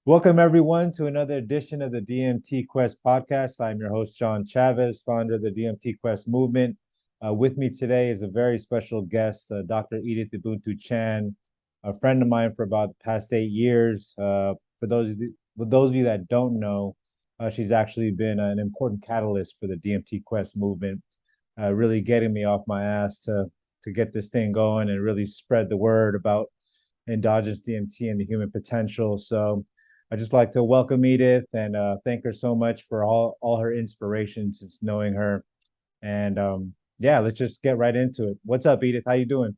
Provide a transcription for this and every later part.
Welcome, everyone, to another edition of the DMT Quest podcast. I'm your host, John Chavez, founder of the DMT Quest movement. With me today is a very special guest, Dr. Edith Ubuntu Chan, a friend of mine for about the past 8 years. For those of you that don't know, she's actually been an important catalyst for the DMT Quest movement, really getting me off my ass to get this thing going and really spread the word about endogenous DMT and the human potential. So I just like to welcome Edith and thank her so much for all her inspiration since knowing her. And yeah, let's just get right into it. What's up, Edith? How you doing?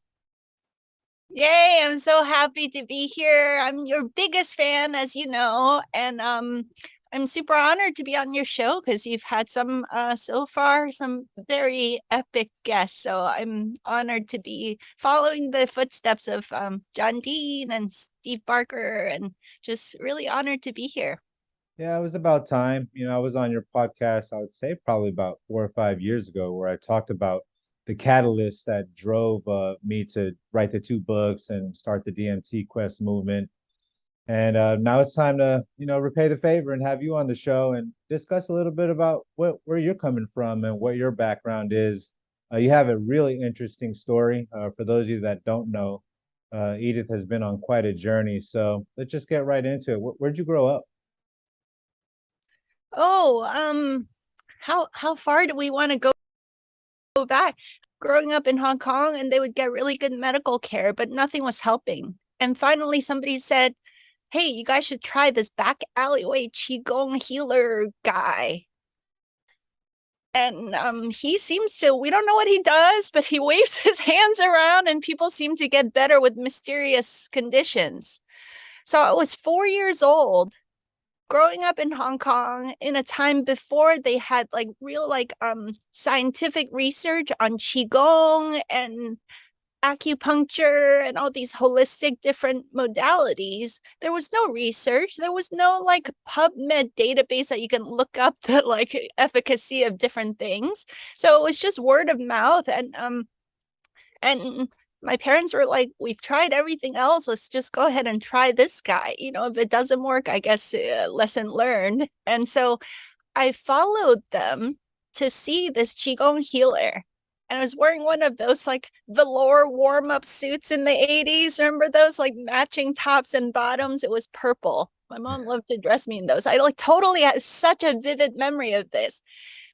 Yay, I'm so happy to be here. I'm your biggest fan, as you know, and I'm super honored to be on your show because you've had some so far some very epic guests. So I'm honored to be following the footsteps of John Dean and Steve Barker, and just really honored to be here. Yeah, it was about time. I was on your podcast, I would say probably about 4 or 5 years ago, where I talked about the catalyst that drove me to write the two books and start the DMT Quest movement. And now it's time to, repay the favor and have you on the show and discuss a little bit about where you're coming from and what your background is. You have a really interesting story. For those of you that don't know, Edith has been on quite a journey. So let's just get right into it. Where'd you grow up? Oh, how far do we want to go back? Growing up in Hong Kong, and they would get really good medical care, but nothing was helping. And finally, somebody said, hey, you guys should try this back alleyway Qigong healer guy. And he seems to, we don't know what he does, but he waves his hands around and people seem to get better with mysterious conditions. So I was 4 years old growing up in Hong Kong in a time before they had like real scientific research on qigong and acupuncture and all these holistic different modalities. There was no research. There was no like PubMed database that you can look up the like efficacy of different things. So it was just word of mouth. And my parents were like, we've tried everything else. Let's just go ahead and try this guy. If it doesn't work, I guess lesson learned. And so I followed them to see this Qigong healer. And I was wearing one of those like velour warm up suits in the 80s. Remember those like matching tops and bottoms? It was purple. My mom loved to dress me in those. I like totally had such a vivid memory of this.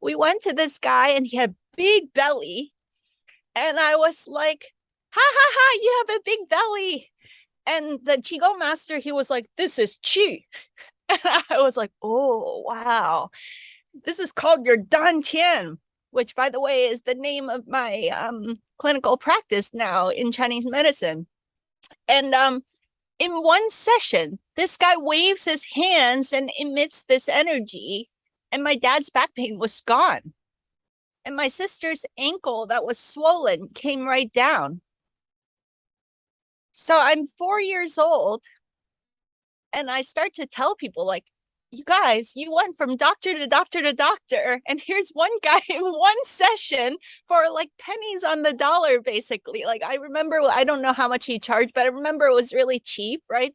We went to this guy and he had big belly. And I was like, ha ha ha, you have a big belly. And the Qigong master, he was like, this is Qi. And I was like, oh, wow. This is called your Dantian, which, by the way, is the name of my clinical practice now in Chinese medicine. And in one session, this guy waves his hands and emits this energy, and my dad's back pain was gone. And my sister's ankle that was swollen came right down. So I'm 4 years old, and I start to tell people, like, you guys, you went from doctor to doctor to doctor, and here's one guy in one session for like pennies on the dollar, basically. Like, I remember, I don't know how much he charged, but I remember it was really cheap, right?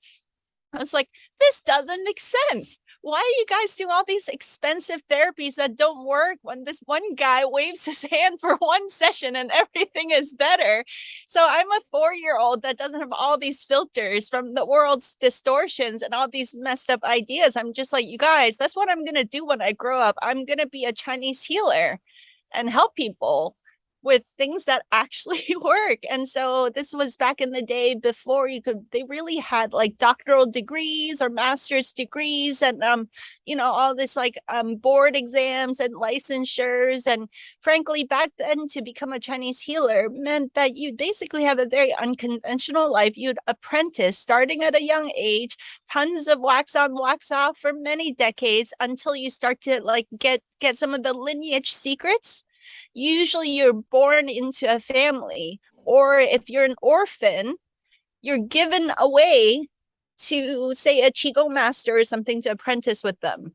I was like, this doesn't make sense. Why are you guys doing all these expensive therapies that don't work when this one guy waves his hand for one session and everything is better? So I'm a 4 year old that doesn't have all these filters from the world's distortions and all these messed up ideas. I'm just like, you guys, that's what I'm going to do when I grow up. I'm going to be a Chinese healer and help people with things that actually work. And so this was back in the day before they really had like doctoral degrees or master's degrees and all this like board exams and licensures. And frankly, back then to become a Chinese healer meant that you basically have a very unconventional life. You'd apprentice starting at a young age, tons of wax on, wax off for many decades until you start to like get some of the lineage secrets. Usually you're born into a family, or if you're an orphan, you're given away to, say, a Qigong master or something to apprentice with them.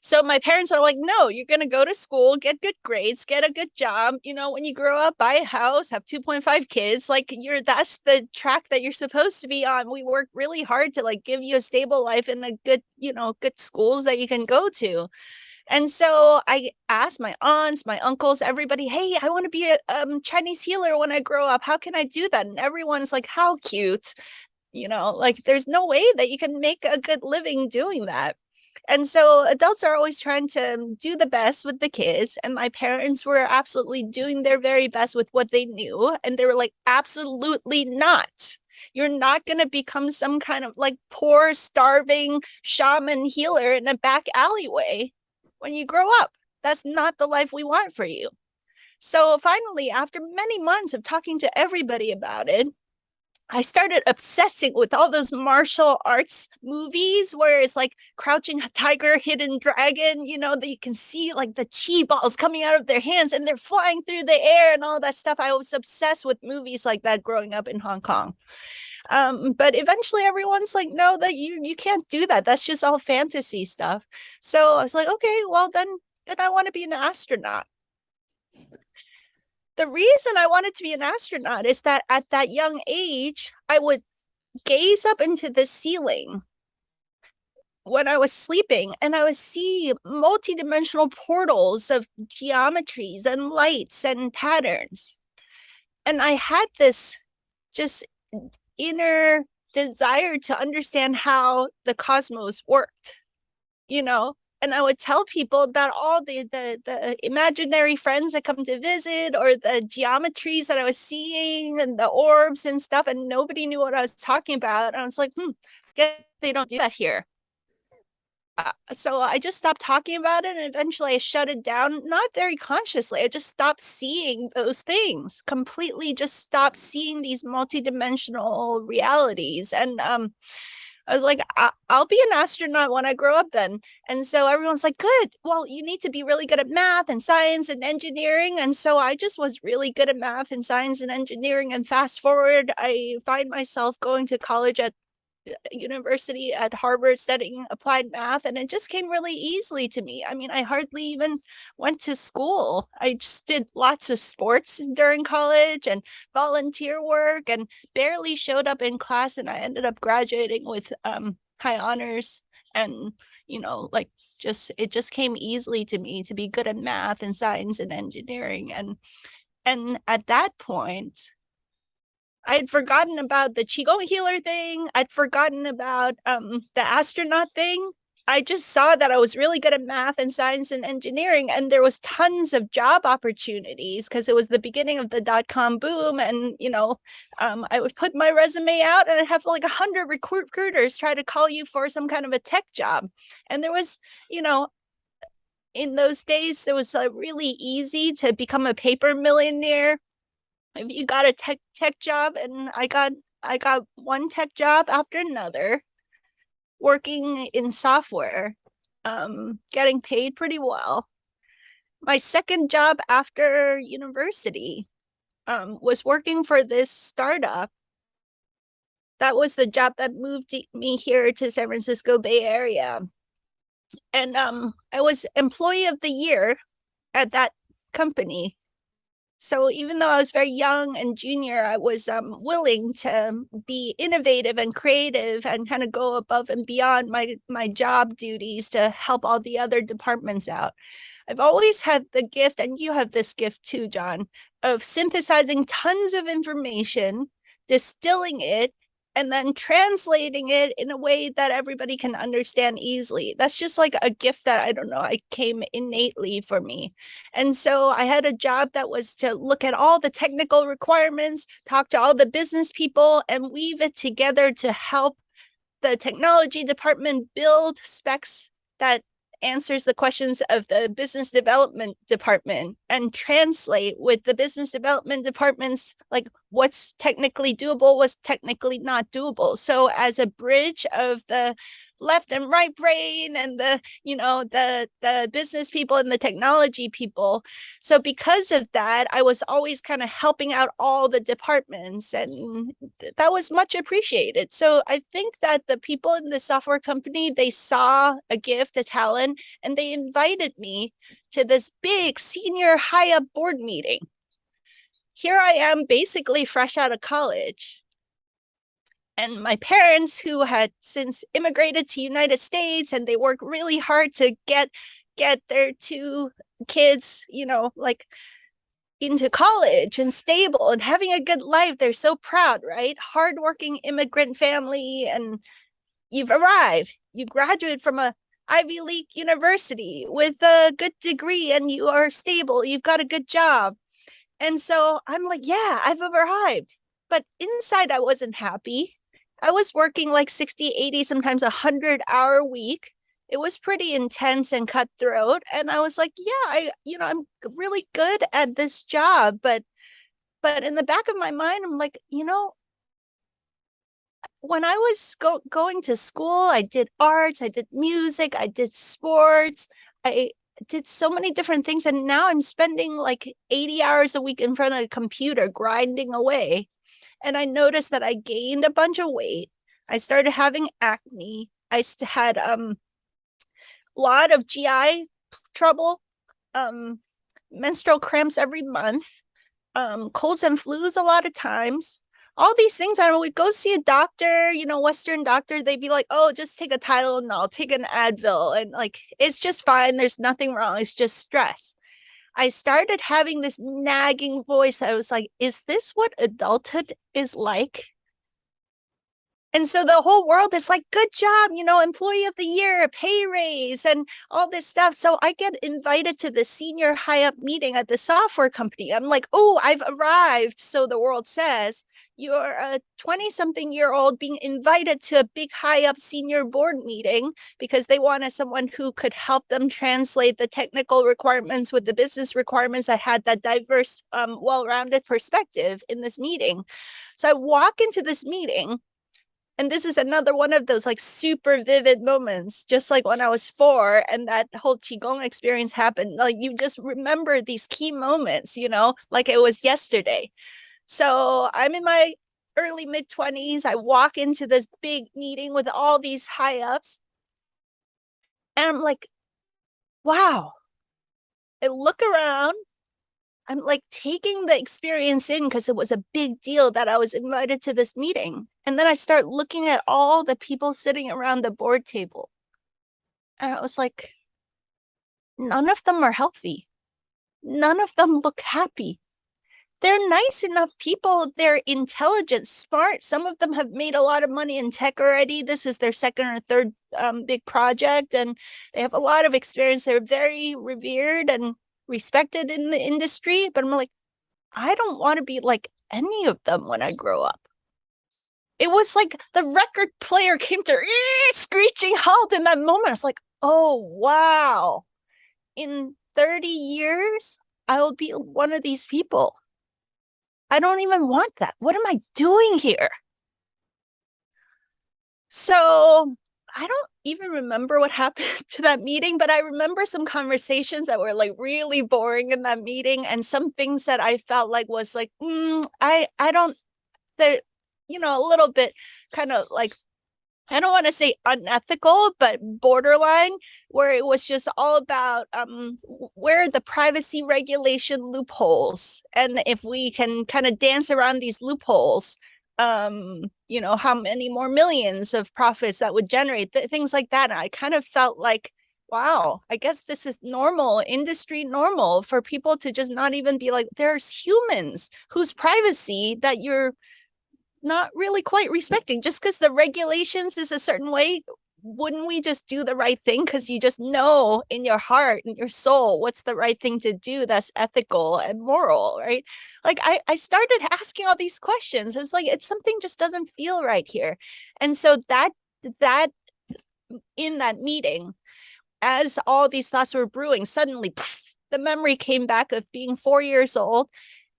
So my parents are like, no, you're going to go to school, get good grades, get a good job. You know, when you grow up, buy a house, have 2.5 kids, like that's the track that you're supposed to be on. We work really hard to like give you a stable life and a good, good schools that you can go to. And so I asked my aunts, my uncles, everybody, hey, I want to be a Chinese healer when I grow up. How can I do that? And everyone's like, how cute. Like there's no way that you can make a good living doing that. And so adults are always trying to do the best with the kids. And my parents were absolutely doing their very best with what they knew. And they were like, absolutely not. You're not going to become some kind of like poor, starving shaman healer in a back alleyway when you grow up. That's not the life we want for you. So finally, after many months of talking to everybody about it, I started obsessing with all those martial arts movies where it's like Crouching Tiger, Hidden Dragon, that you can see like the chi balls coming out of their hands and they're flying through the air and all that stuff. I was obsessed with movies like that growing up in Hong Kong. But eventually everyone's like, no, that you can't do that. That's just all fantasy stuff. So I was like, okay, well then I want to be an astronaut. The reason I wanted to be an astronaut is that at that young age, I would gaze up into the ceiling when I was sleeping and I would see multidimensional portals of geometries and lights and patterns. And I had this just inner desire to understand how the cosmos worked, and I would tell people about all the imaginary friends that come to visit or the geometries that I was seeing and the orbs and stuff, and nobody knew what I was talking about. And I was like, I guess they don't do that here. So I just stopped talking about it, and eventually I shut it down, not very consciously. I just stopped seeing those things, completely just stopped seeing these multidimensional realities. And I was like, I'll be an astronaut when I grow up then. And so everyone's like, good. Well, you need to be really good at math and science and engineering. And so I just was really good at math and science and engineering. And fast forward, I find myself going to college at university at Harvard studying applied math, and it just came really easily to me. I mean, I hardly even went to school. I just did lots of sports during college and volunteer work and barely showed up in class, and I ended up graduating with high honors. And like it just came easily to me to be good at math and science and engineering. And at that point I had forgotten about the Qigong healer thing. I'd forgotten about the astronaut thing. I just saw that I was really good at math and science and engineering, and there was tons of job opportunities because it was the beginning of the dot-com boom. And I would put my resume out, and I'd have like 100 recruiters try to call you for some kind of a tech job. And there was, in those days, it was really easy to become a paper millionaire if you got a tech job. And I got one tech job after another, working in software, getting paid pretty well. My second job after university was working for this startup. That was the job that moved me here to San Francisco Bay Area. And I was employee of the year at that company. So even though I was very young and junior, I was willing to be innovative and creative and kind of go above and beyond my job duties to help all the other departments out. I've always had the gift, and you have this gift too, John, of synthesizing tons of information, distilling it, and then translating it in a way that everybody can understand easily. That's just like a gift that, I don't know, it came innately for me. And so I had a job that was to look at all the technical requirements, talk to all the business people, and weave it together to help the technology department build specs that answers the questions of the business development department, and translate with the business development department's like what's technically doable, what's technically not doable. So as a bridge of the left and right brain and the business people and the technology people, so because of that, I was always kind of helping out all the departments, and that was much appreciated. So I think that the people in the software company, they saw a gift, a talent, and they invited me to this big senior high up board meeting. Here I am, basically fresh out of college, and my parents, who had since immigrated to United States, and they worked really hard to get their two kids, like into college and stable and having a good life. They're so proud, right? Hardworking immigrant family, and you've arrived. You graduated from a Ivy League university with a good degree, and you are stable. You've got a good job. And so I'm like, yeah, I've arrived. But inside, I wasn't happy. I was working like 60, 80, sometimes 100-hour week. It was pretty intense and cutthroat. And I was like, yeah, I'm really good at this job. But in the back of my mind, I'm like, when I was going to school, I did arts, I did music, I did sports, I did so many different things. And now I'm spending like 80 hours a week in front of a computer grinding away. And I noticed that I gained a bunch of weight. I started having acne. I had a lot of GI trouble, menstrual cramps every month, colds and flus a lot of times. All these things. I would go see a doctor, Western doctor. They'd be like, oh, just take a Tylenol, take an Advil. And like, it's just fine. There's nothing wrong. It's just stress. I started having this nagging voice. I was like, is this what adulthood is like? And so the whole world is like, good job, employee of the year, pay raise, and all this stuff. So I get invited to the senior high up meeting at the software company. I'm like, oh, I've arrived. So the world says, you're a 20-something-year-old being invited to a big high up senior board meeting because they wanted someone who could help them translate the technical requirements with the business requirements that had that diverse, well-rounded perspective in this meeting. So I walk into this meeting, and this is another one of those like super vivid moments, just like when I was 4 and that whole Qigong experience happened. Like you just remember these key moments, like it was yesterday. So I'm in my early mid-20s. I walk into this big meeting with all these high ups, and I'm like, wow. I look around. I'm like taking the experience in because it was a big deal that I was invited to this meeting. And then I start looking at all the people sitting around the board table. And I was like, none of them are healthy. None of them look happy. They're nice enough people. They're intelligent, smart. Some of them have made a lot of money in tech already. This is their second or third big project, and they have a lot of experience. They're very revered and respected in the industry. But I'm like, I don't want to be like any of them when I grow up. It was like the record player came to screeching halt in that moment. I was like, oh, wow. In 30 years, I will be one of these people. I don't even want that. What am I doing here? So I don't even remember what happened to that meeting, but I remember some conversations that were like really boring in that meeting, and some things that I felt like was like, I don't, there, a little bit kind of like, I don't want to say unethical, but borderline, where it was just all about where are the privacy regulation loopholes, and if we can kind of dance around these loopholes, how many more millions of profits that would generate, things like that. And I kind of felt like, wow, I guess this is normal, industry normal, for people to just not even be like, there's humans whose privacy that you're not really quite respecting. Just because the regulations is a certain way, wouldn't we just do the right thing? Because you just know in your heart and your soul what's the right thing to do that's ethical and moral, right? Like I started asking all these questions. It was like, it's something just doesn't feel right here. And so that in that meeting, as all these thoughts were brewing, suddenly the memory came back of being 4 years old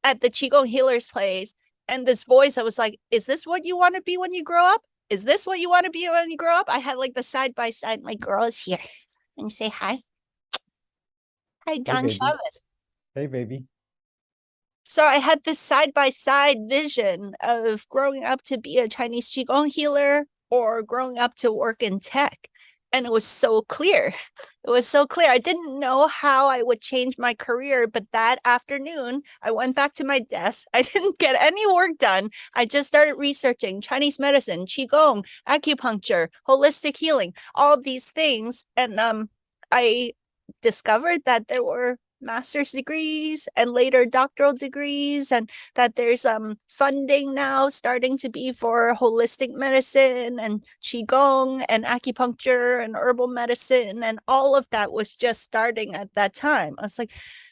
at the Qigong healer's place, And this voice, I was like, is this what you want to be when you grow up? Is this what you want to be when you grow up? I had like the side by side. My girl is here. And say hi. Hi, Hey, John baby. Chavez. Hey, baby. So I had this side by side vision of growing up to be a Chinese Qigong healer or growing up to work in tech. And it was so clear. It was so clear. I didn't know how I would change my career, but that afternoon, I went back to my desk. I didn't get any work done. I just started researching Chinese medicine, Qigong, acupuncture, holistic healing, all of these things. And I discovered that there were master's degrees and later doctoral degrees, and that there's funding now starting to be for holistic medicine and qigong and acupuncture and herbal medicine, and all of that was just starting at that time. I was like,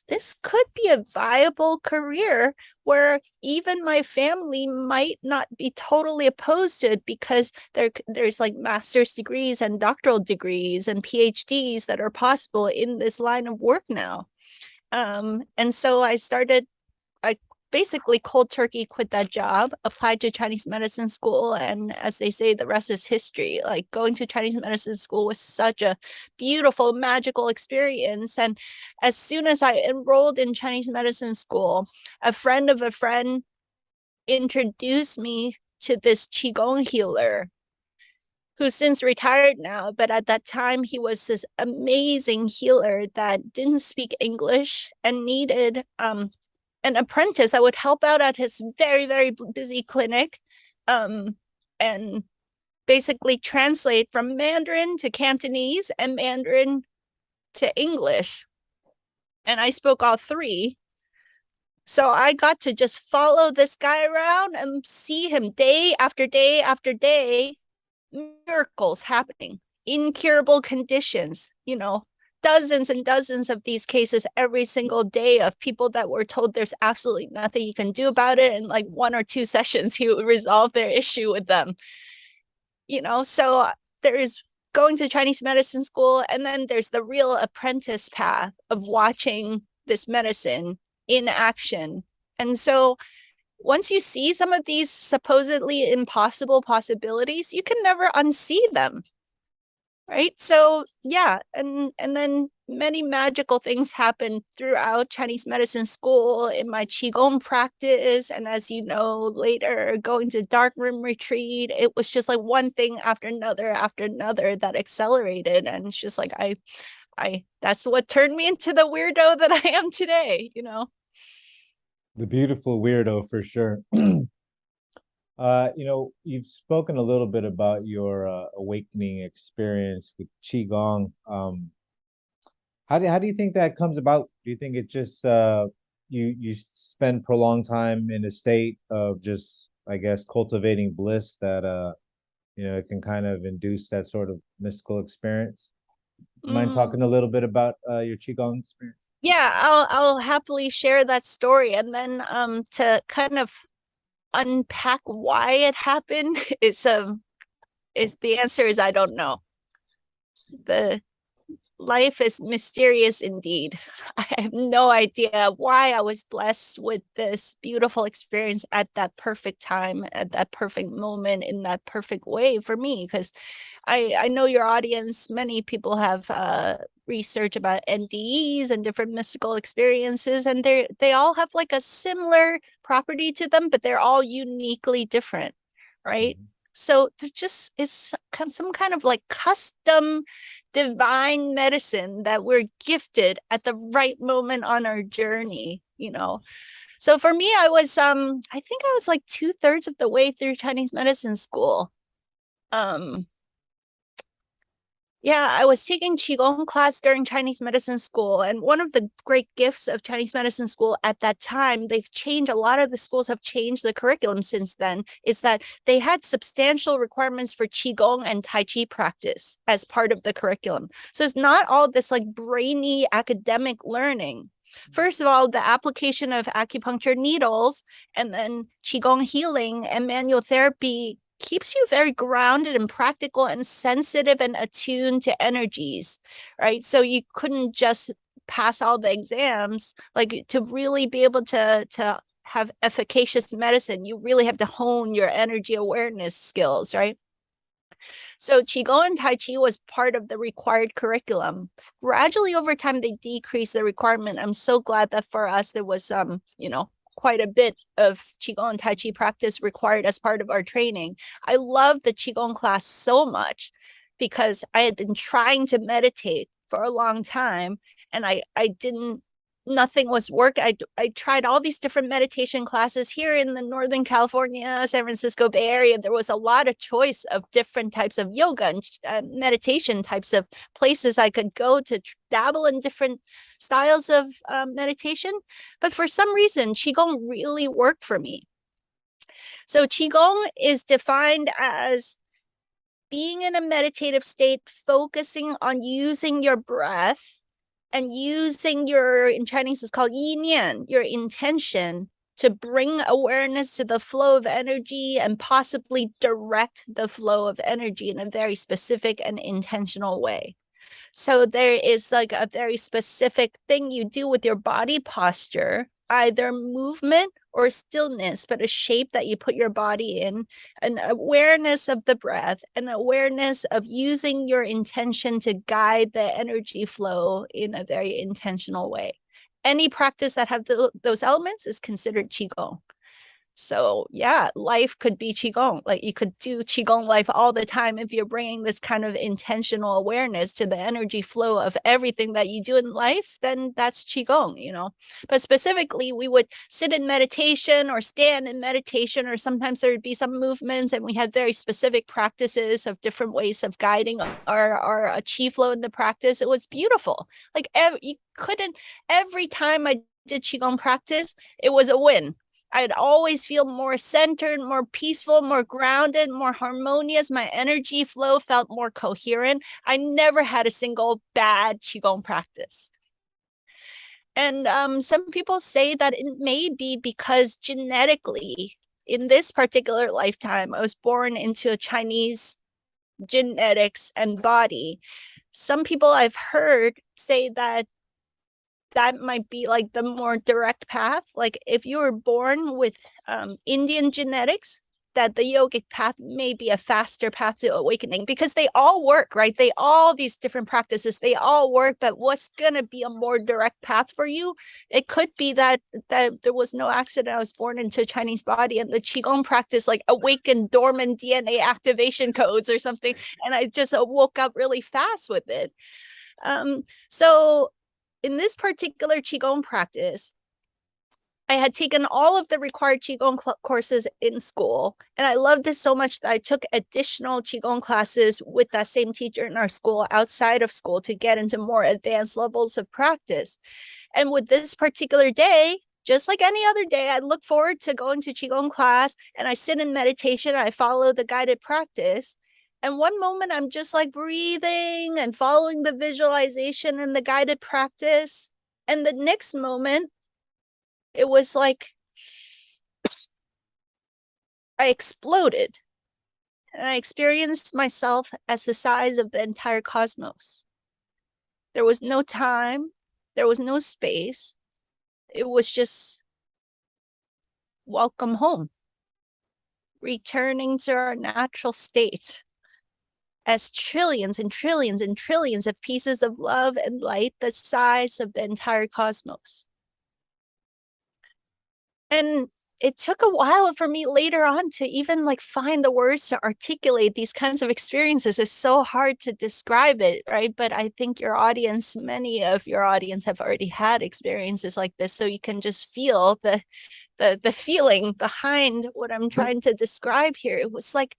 this could be a viable career where even my family might not be totally opposed to it, because there's like master's degrees and doctoral degrees and PhDs that are possible in this line of work now. And so I basically cold turkey quit that job, applied to Chinese medicine school. And as they say, the rest is history. Like, going to Chinese medicine school was such a beautiful, magical experience. And as soon as I enrolled in Chinese medicine school, a friend of a friend introduced me to this Qigong healer who's since retired now, but at that time he was this amazing healer that didn't speak English and needed an apprentice that would help out at his very, very busy clinic, and basically translate from Mandarin to Cantonese and Mandarin to English. And I spoke all three. So I got to just follow this guy around and see him day after day after day, miracles happening, incurable conditions, dozens and dozens of these cases every single day of people that were told there's absolutely nothing you can do about it. In like 1 or 2 sessions, he would resolve their issue with them. So there is going to Chinese medicine school, and then there's the real apprentice path of watching this medicine in action. And so once you see some of these supposedly impossible possibilities, you can never unsee them. Right. So yeah, and then many magical things happen throughout Chinese medicine school, in my Qigong practice. And as you know, later going to Darkroom retreat, it was just like one thing after another that accelerated. And it's just like I that's what turned me into the weirdo that I am today. The beautiful weirdo for sure. You've spoken a little bit about your awakening experience with Qigong. How do you think that comes about? Do you think it just you spend prolonged time in a state of just, I guess, cultivating bliss that it can kind of induce that sort of mystical experience? Mind Mm. talking a little bit about your Qigong experience? Yeah, I'll happily share that story, and then to kind of unpack why it happened is the answer is I don't know. The life is mysterious indeed. I have no idea why I was blessed with this beautiful experience at that perfect time, at that perfect moment, in that perfect way for me. Because I know your audience, many people have research about NDEs and different mystical experiences, and they all have like a similar property to them, but they're all uniquely different, right? Mhm. So it just is some kind of like custom divine medicine that we're gifted at the right moment on our journey. So for me, I think I was like 2/3 of the way through Chinese medicine school. um yeah, I was taking Qigong class during Chinese medicine school. And one of the great gifts of Chinese medicine school at that time, they've changed, a lot of the schools have changed the curriculum since then, is that they had substantial requirements for Qigong and Tai Chi practice as part of the curriculum. So it's not all this like brainy academic learning. First of all, the application of acupuncture needles and then Qigong healing and manual therapy keeps you very grounded and practical and sensitive and attuned to energies, right? So you couldn't just pass all the exams, like to really be able to have efficacious medicine, you really have to hone your energy awareness skills, right? So Qigong and Tai Chi was part of the required curriculum. Gradually over time, they decreased the requirement. I'm so glad that for us, there was, quite a bit of Qigong and Tai Chi practice required as part of our training. I love the Qigong class so much because I had been trying to meditate for a long time and I didn't, nothing was working. I tried all these different meditation classes here in the Northern California, San Francisco Bay Area. There was a lot of choice of different types of yoga and meditation types of places I could go to dabble in different styles of meditation. But for some reason, Qigong really worked for me. So Qigong is defined as being in a meditative state, focusing on using your breath and using your, in Chinese, it's called yi nian, your intention to bring awareness to the flow of energy and possibly direct the flow of energy in a very specific and intentional way. So there is like a very specific thing you do with your body posture, either movement or stillness, but a shape that you put your body in, an awareness of the breath, an awareness of using your intention to guide the energy flow in a very intentional way. Any practice that have those elements is considered Qigong. So yeah, life could be Qigong. Like you could do Qigong life all the time if you're bringing this kind of intentional awareness to the energy flow of everything that you do in life, then that's Qigong. But specifically, we would sit in meditation or stand in meditation, or sometimes there would be some movements, and we had very specific practices of different ways of guiding our chi flow in the practice. It was beautiful. Like every time I did Qigong practice, it was a win. I'd always feel more centered, more peaceful, more grounded, more harmonious. My energy flow felt more coherent. I never had a single bad Qigong practice. And some people say that it may be because genetically, in this particular lifetime, I was born into a Chinese genetics and body. Some people I've heard say that might be like the more direct path. Like if you were born with Indian genetics, that the yogic path may be a faster path to awakening, because they all work, right? These different practices, they all work, but what's going to be a more direct path for you? It could be that there was no accident. I was born into a Chinese body and the Qigong practice like awakened dormant DNA activation codes or something. And I just woke up really fast with it. So in this particular Qigong practice, I had taken all of the required Qigong courses in school, and I loved this so much that I took additional Qigong classes with that same teacher in our school outside of school to get into more advanced levels of practice. And with this particular day, just like any other day, I look forward to going to Qigong class, and I sit in meditation, and I follow the guided practice. And one moment I'm just like breathing and following the visualization and the guided practice. And the next moment, it was like I exploded. And I experienced myself as the size of the entire cosmos. There was no time. There was no space. It was just welcome home. Returning to our natural state as trillions and trillions and trillions of pieces of love and light the size of the entire cosmos. And it took a while for me later on to even like find the words to articulate these kinds of experiences. It's so hard to describe it, right? But I think many of your audience have already had experiences like this, so you can just feel the feeling behind what I'm trying to describe here. It was like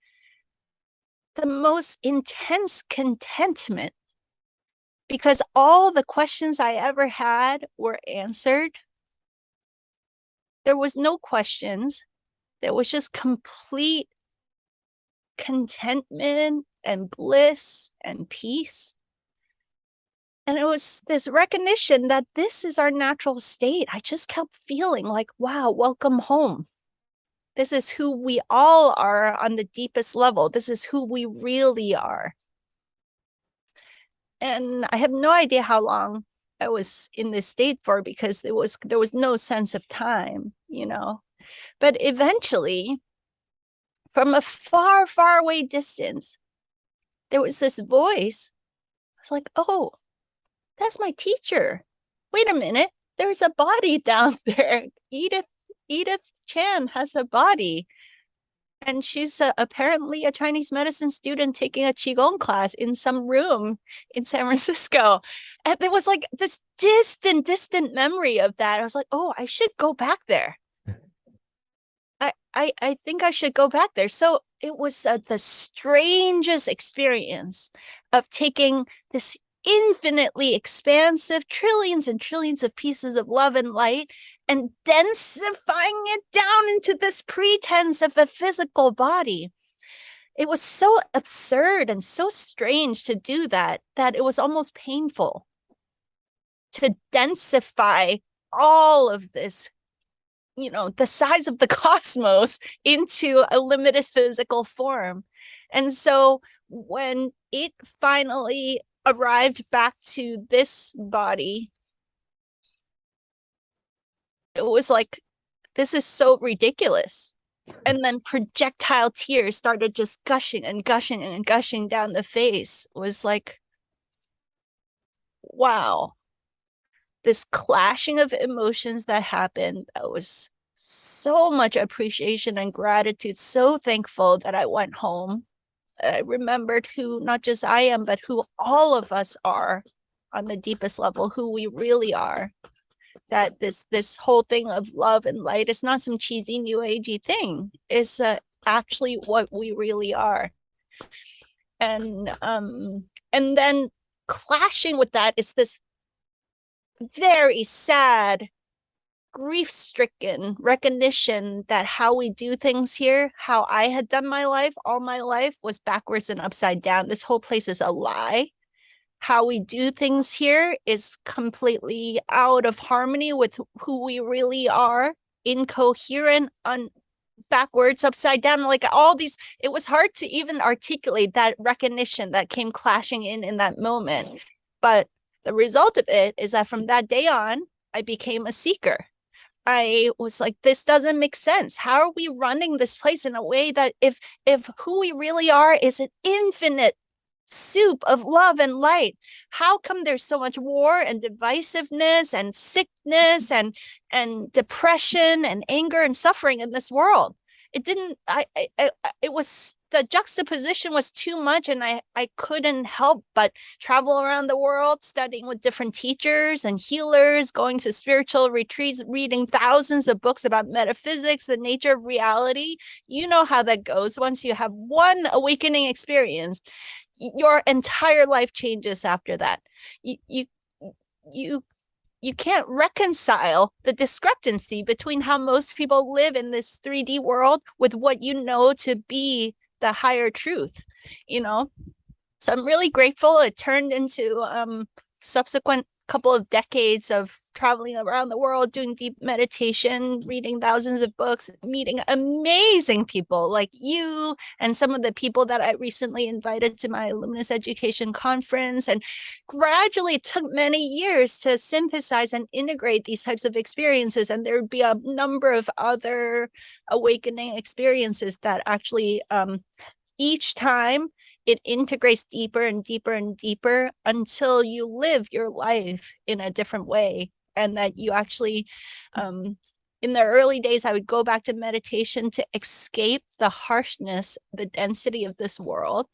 the most intense contentment, because all the questions I ever had were answered. There was no questions. There was just complete contentment and bliss and peace. And it was this recognition that this is our natural state. I just kept feeling like, wow, welcome home. This is who we all are on the deepest level. This is who we really are. And I have no idea how long I was in this state for, because there was no sense of time, But eventually, from a far, far away distance, there was this voice. I was like, oh, that's my teacher. Wait a minute. There's a body down there. Edith Chan has a body. And she's apparently a Chinese medicine student taking a Qigong class in some room in San Francisco. And there was like this distant memory of that. I was like, oh, I should go back there. I think I should go back there. So it was the strangest experience of taking this infinitely expansive, trillions and trillions of pieces of love and light and densifying it down into this pretense of a physical body. It was so absurd and so strange to do that it was almost painful to densify all of this, the size of the cosmos into a limited physical form. And so when it finally arrived back to this body, it was like, this is so ridiculous. And then projectile tears started just gushing and gushing and gushing down the face. It was like, wow, this clashing of emotions that happened. That was so much appreciation and gratitude, so thankful that I went home. I remembered who not just I am, but who all of us are on the deepest level, who we really are. That this whole thing of love and light is not some cheesy new agey thing. It's actually what we really are. And then clashing with that is this very sad, grief-stricken recognition that how we do things here, how I had done my life, all my life, was backwards and upside down. This whole place is a lie. How we do things here is completely out of harmony with who we really are, incoherent, backwards, upside down, like all these. It was hard to even articulate that recognition that came clashing in that moment. But the result of it is that from that day on, I became a seeker. I was like, this doesn't make sense. How are we running this place in a way that if who we really are is an infinite soup of love and light, how come there's so much war and divisiveness and sickness and depression and anger and suffering in this world? It didn't, it was, the juxtaposition was too much, and I couldn't help but travel around the world, studying with different teachers and healers, going to spiritual retreats, reading thousands of books about metaphysics, the nature of reality. You know how that goes. Once you have one awakening experience, your entire life changes after that. You can't reconcile the discrepancy between how most people live in this 3D world with what you know to be the higher truth, So I'm really grateful. It turned into subsequent couple of decades of traveling around the world, doing deep meditation, reading thousands of books, meeting amazing people like you and some of the people that I recently invited to my Luminous Education Conference. And gradually it took many years to synthesize and integrate these types of experiences. And there would be a number of other awakening experiences that actually each time it integrates deeper and deeper and deeper until you live your life in a different way. And that you actually, in the early days, I would go back to meditation to escape the harshness, the density of this world.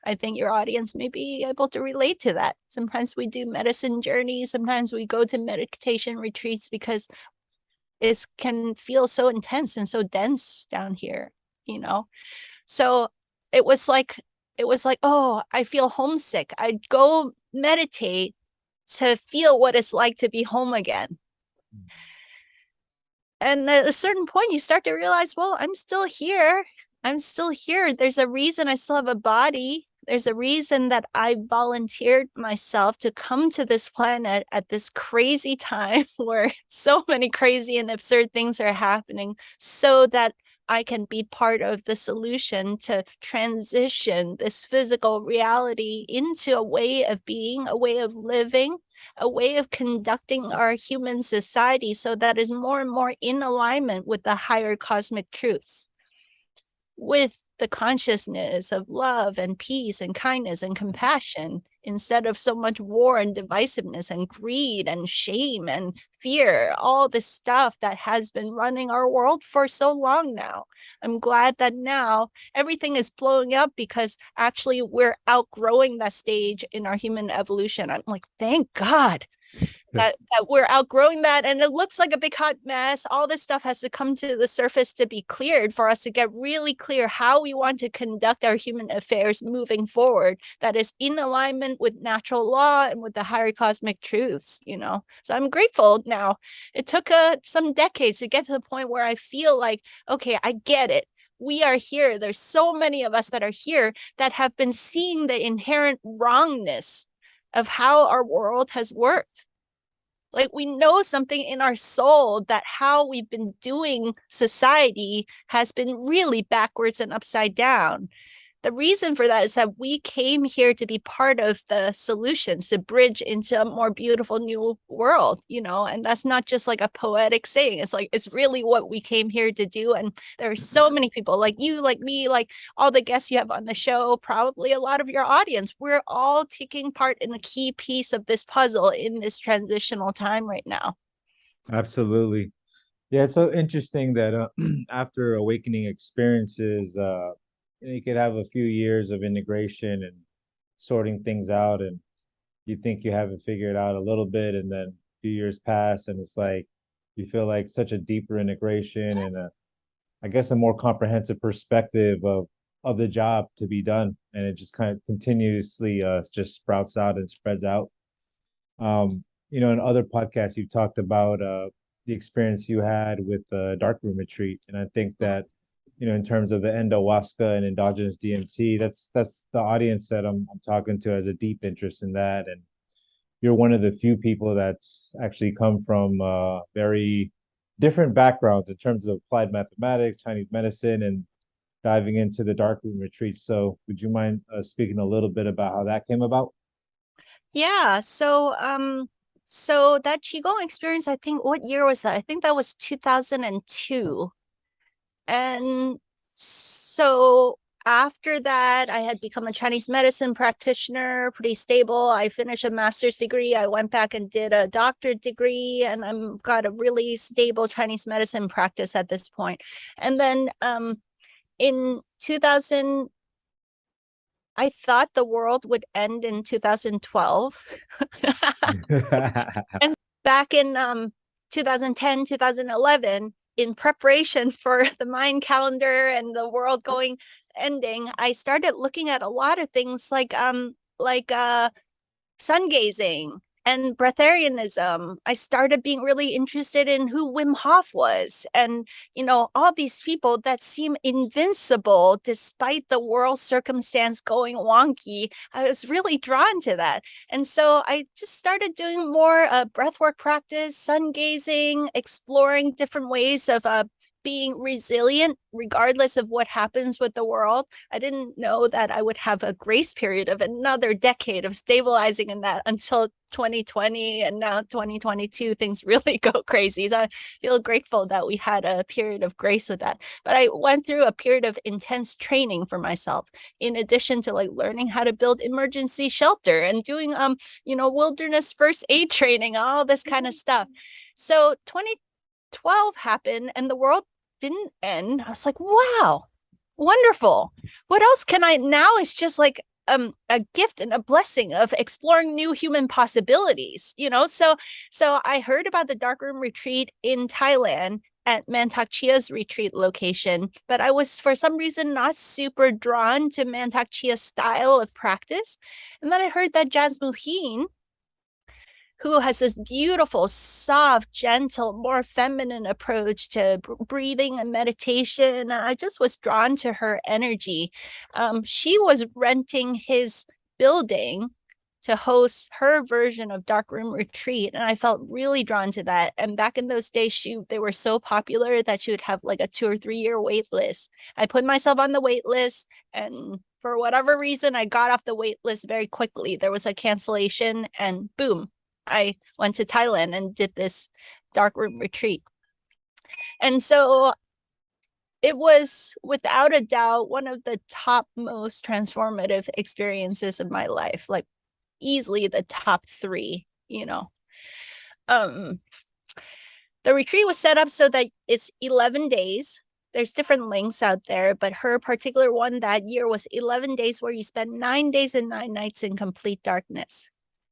I think your audience may be able to relate to that. Sometimes we do medicine journeys. Sometimes we go to meditation retreats because it can feel so intense and so dense down here, So it was like, oh, I feel homesick. I'd go meditate to feel what it's like to be home again. And at a certain point, you start to realize, well, I'm still here. There's a reason I still have a body. There's a reason that I volunteered myself to come to this planet at this crazy time where so many crazy and absurd things are happening, so that I can be part of the solution to transition this physical reality into a way of being, a way of living, a way of conducting our human society so that is more and more in alignment with the higher cosmic truths, with the consciousness of love and peace and kindness and compassion, instead of so much war and divisiveness and greed and shame and fear, all this stuff that has been running our world for so long now. I'm glad that now everything is blowing up because actually we're outgrowing that stage in our human evolution. I'm like, thank God that we're outgrowing that, and it looks like a big hot mess. All this stuff has to come to the surface to be cleared for us to get really clear how we want to conduct our human affairs moving forward, that is in alignment with natural law and with the higher cosmic truths, you know. So I'm grateful now. It took some decades to get to the point where I feel like, okay, I get it. We are here. There's so many of us that are here that have been seeing the inherent wrongness of how our world has worked. Like, we know something in our soul that how we've been doing society has been really backwards and upside down. The reason for that is that we came here to be part of the solutions to bridge into a more beautiful new world, you know, and that's not just like a poetic saying. It's like, it's really what we came here to do. And there are so many people like you, like me, like all the guests you have on the show, probably a lot of your audience. We're all taking part in a key piece of this puzzle in this transitional time right now. Absolutely. Yeah, it's so interesting that after awakening experiences, you could have a few years of integration and sorting things out, and you think you have it figured out a little bit, and then a few years pass, and it's like you feel like such a deeper integration and I guess a more comprehensive perspective of the job to be done, and it just kind of continuously just sprouts out and spreads out. In other podcasts, you talked about the experience you had with the Darkroom retreat, and I think that in terms of the endowaska and endogenous DMT, that's the audience that I'm talking to has a deep interest in that, and you're one of the few people that's actually come from very different backgrounds in terms of applied mathematics, Chinese medicine, and diving into the Darkroom retreat. So, would you mind speaking a little bit about how that came about? Yeah. So that Qigong experience, I think, what year was that? I think that was 2002. And so after that, I had become a Chinese medicine practitioner, pretty stable. I finished a master's degree. I went back and did a doctorate degree, and I'm got a really stable Chinese medicine practice at this point. And then in 2000, I thought the world would end in 2012. And back in 2010, 2011, in preparation for the Mayan calendar and the world going ending, I started looking at a lot of things like sun gazing and breatharianism. I started being really interested in who Wim Hof was, and all these people that seem invincible despite the world circumstance going wonky. I was really drawn to that, and so I just started doing more breathwork practice, sun gazing, exploring different ways of being resilient regardless of what happens with the world. I didn't know that I would have a grace period of another decade of stabilizing in that until 2020, and now 2022 things really go crazy. So I feel grateful that we had a period of grace with that. But I went through a period of intense training for myself, in addition to like learning how to build emergency shelter and doing wilderness first aid training, all this kind of stuff. So 2012 happened and the world didn't end. I was like, wow, wonderful. What else can I now? It's just like a gift and a blessing of exploring new human possibilities, so I heard about the Darkroom retreat in Thailand at Mantak Chia's retreat location, but I was for some reason not super drawn to Mantak Chia's style of practice. And then I heard that Jasmuheen, who has this beautiful, soft, gentle, more feminine approach to breathing and meditation. I just was drawn to her energy. She was renting his building to host her version of Darkroom Retreat, and I felt really drawn to that. And back in those days, they were so popular that she would have like a 2 or 3 year wait list. I put myself on the wait list, and for whatever reason, I got off the wait list very quickly. There was a cancellation, and boom, I went to Thailand and did this Darkroom Retreat. And so it was without a doubt one of the top most transformative experiences of my life, like easily the top 3, you know. The retreat was set up so that it's 11 days. There's different links out there, but her particular one that year was 11 days where you spend 9 days and 9 nights in complete darkness.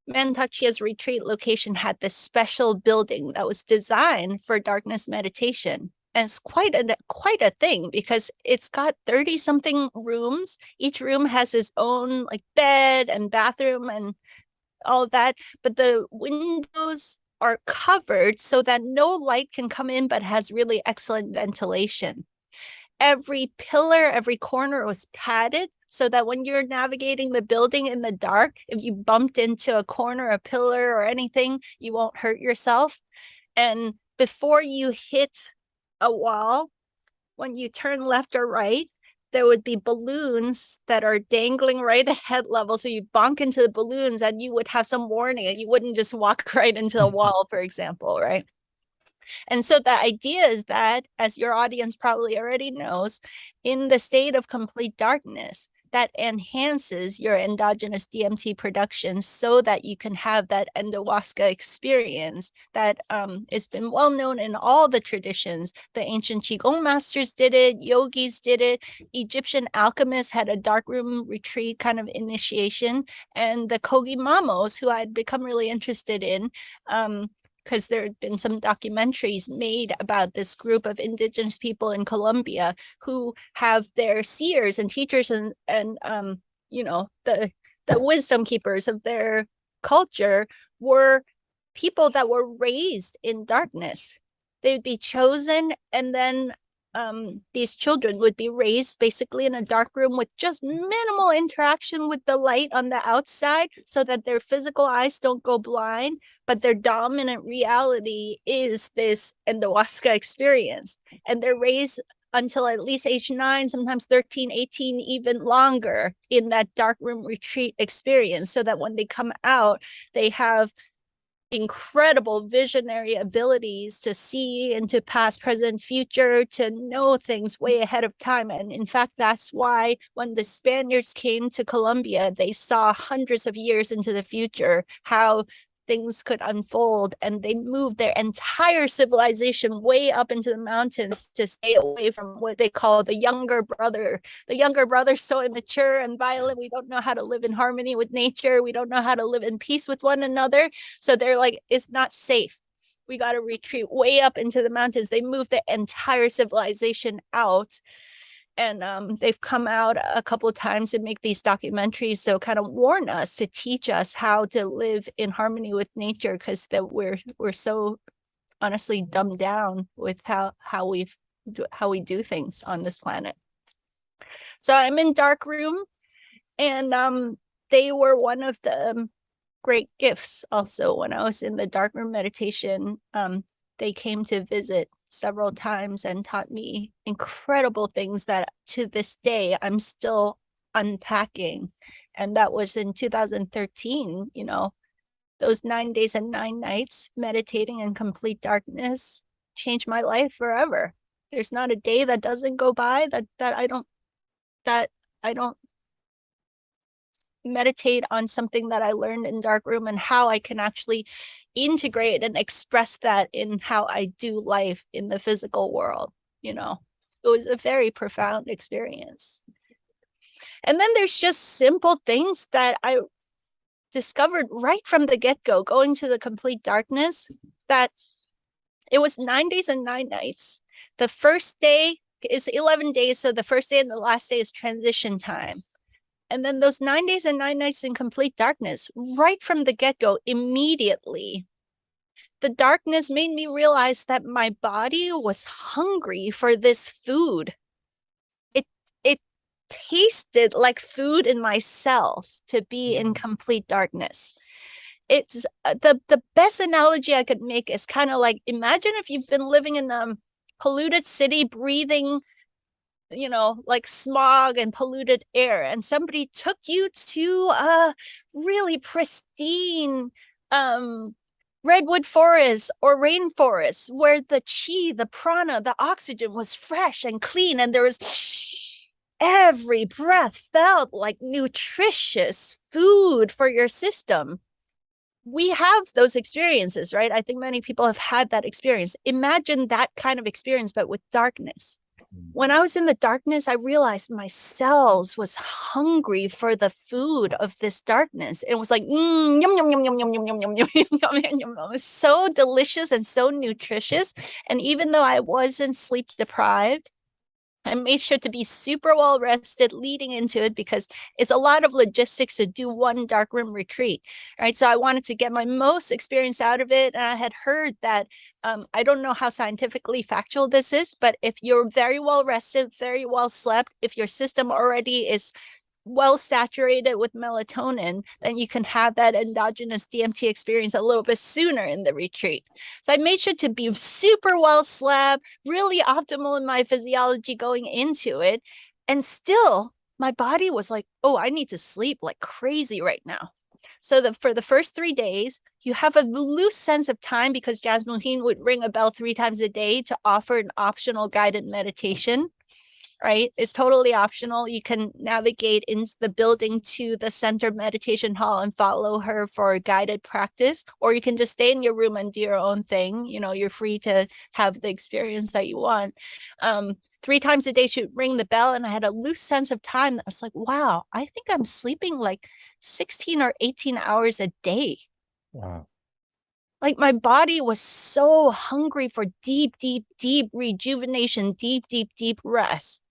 Mantachia's retreat location had this special building that was designed for darkness meditation. And it's quite a thing because it's got 30 something rooms. Each room has its own like bed and bathroom and all of that, but the windows are covered so that no light can come in, but has really excellent ventilation. Every pillar, every corner was padded so that when you're navigating the building in the dark, if you bumped into a corner, a pillar, or anything, you won't hurt yourself. And before you hit a wall, when you turn left or right, there would be balloons that are dangling right at head level. So you bonk into the balloons and you would have some warning and you wouldn't just walk right into a wall, for example, right? And so the idea is that, as your audience probably already knows, in the state of complete darkness, that enhances your endogenous DMT production so that you can have that ayahuasca experience that it's been well known in all the traditions. The ancient Qigong masters did it, yogis did it, Egyptian alchemists had a darkroom retreat kind of initiation, and the Kogi Mamos, who I'd become really interested in, because there had been some documentaries made about this group of indigenous people in Colombia who have their seers and teachers and you know, the wisdom keepers of their culture were people that were raised in darkness. They would be chosen, and then these children would be raised basically in a dark room with just minimal interaction with the light on the outside so that their physical eyes don't go blind, but their dominant reality is this ayahuasca experience. And they're raised until at least age 9, sometimes 13, 18, even longer in that dark room retreat experience, so that when they come out, they have incredible visionary abilities to see into past, present, future, to know things way ahead of time. And in fact, that's why when the Spaniards came to Colombia, they saw hundreds of years into the future how things could unfold, and they moved their entire civilization way up into the mountains to stay away from what they call the younger brother. The younger brother's so immature and violent, we don't know how to live in harmony with nature, we don't know how to live in peace with one another, so they're like, it's not safe, we got to retreat way up into the mountains. They moved the entire civilization out, and they've come out a couple of times to make these documentaries to kind of warn us, to teach us how to live in harmony with nature, because that we're so honestly dumbed down with how we do things on this planet. So I'm in Darkroom, and they were one of the great gifts also when I was in the Darkroom meditation. They came to visit several times and taught me incredible things that to this day I'm still unpacking. And that was in 2013, you know, those 9 days and 9 nights meditating in complete darkness changed my life forever. There's not a day that doesn't go by that I don't meditate on something that I learned in Darkroom and how I can actually integrate and express that in how I do life in the physical world. You know, it was a very profound experience. And then there's just simple things that I discovered right from the get-go, going to the complete darkness, that it was 9 days and 9 nights. The first day is 11 days, so the first day and the last day is transition time. And then those 9 days and 9 nights in complete darkness, right from the get-go, immediately, the darkness made me realize that my body was hungry for this food. It tasted like food in my cells to be in complete darkness. It's the best analogy I could make is kind of like, imagine if you've been living in a polluted city, breathing, like smog and polluted air, and somebody took you to a really pristine redwood forest or rainforest where the chi, the prana, the oxygen was fresh and clean, and there was every breath felt like nutritious food for your system. We have those experiences, right? I think many people have had that experience. Imagine that kind of experience, but with darkness. When I was in the darkness, I realized my cells was hungry for the food of this darkness. It was like, yum, yum, yum, yum, yum, yum, yum, yum, yum, yum, yum, yum, yum. It was so delicious and so nutritious. And even though I wasn't sleep deprived, I made sure to be super well rested leading into it, because it's a lot of logistics to do one darkroom retreat, right? So I wanted to get my most experience out of it. And I had heard that, I don't know how scientifically factual this is, but if you're very well rested, very well slept, if your system already is well saturated with melatonin, then you can have that endogenous DMT experience a little bit sooner in the retreat. So I made sure to be super well slept, really optimal in my physiology going into it. And still, my body was like, oh, I need to sleep like crazy right now. So for the first 3 days, you have a loose sense of time, because Jasmine would ring a bell 3 times a day to offer an optional guided meditation, right? It's totally optional. You can navigate into the building to the center meditation hall and follow her for a guided practice, or you can just stay in your room and do your own thing. You're free to have the experience that you want. 3 times a day she'd ring the bell, and I had a loose sense of time that I was like, wow, I think I'm sleeping like 16 or 18 hours a day. Wow. Like, my body was so hungry for deep, deep, deep rejuvenation, deep, deep, deep rest.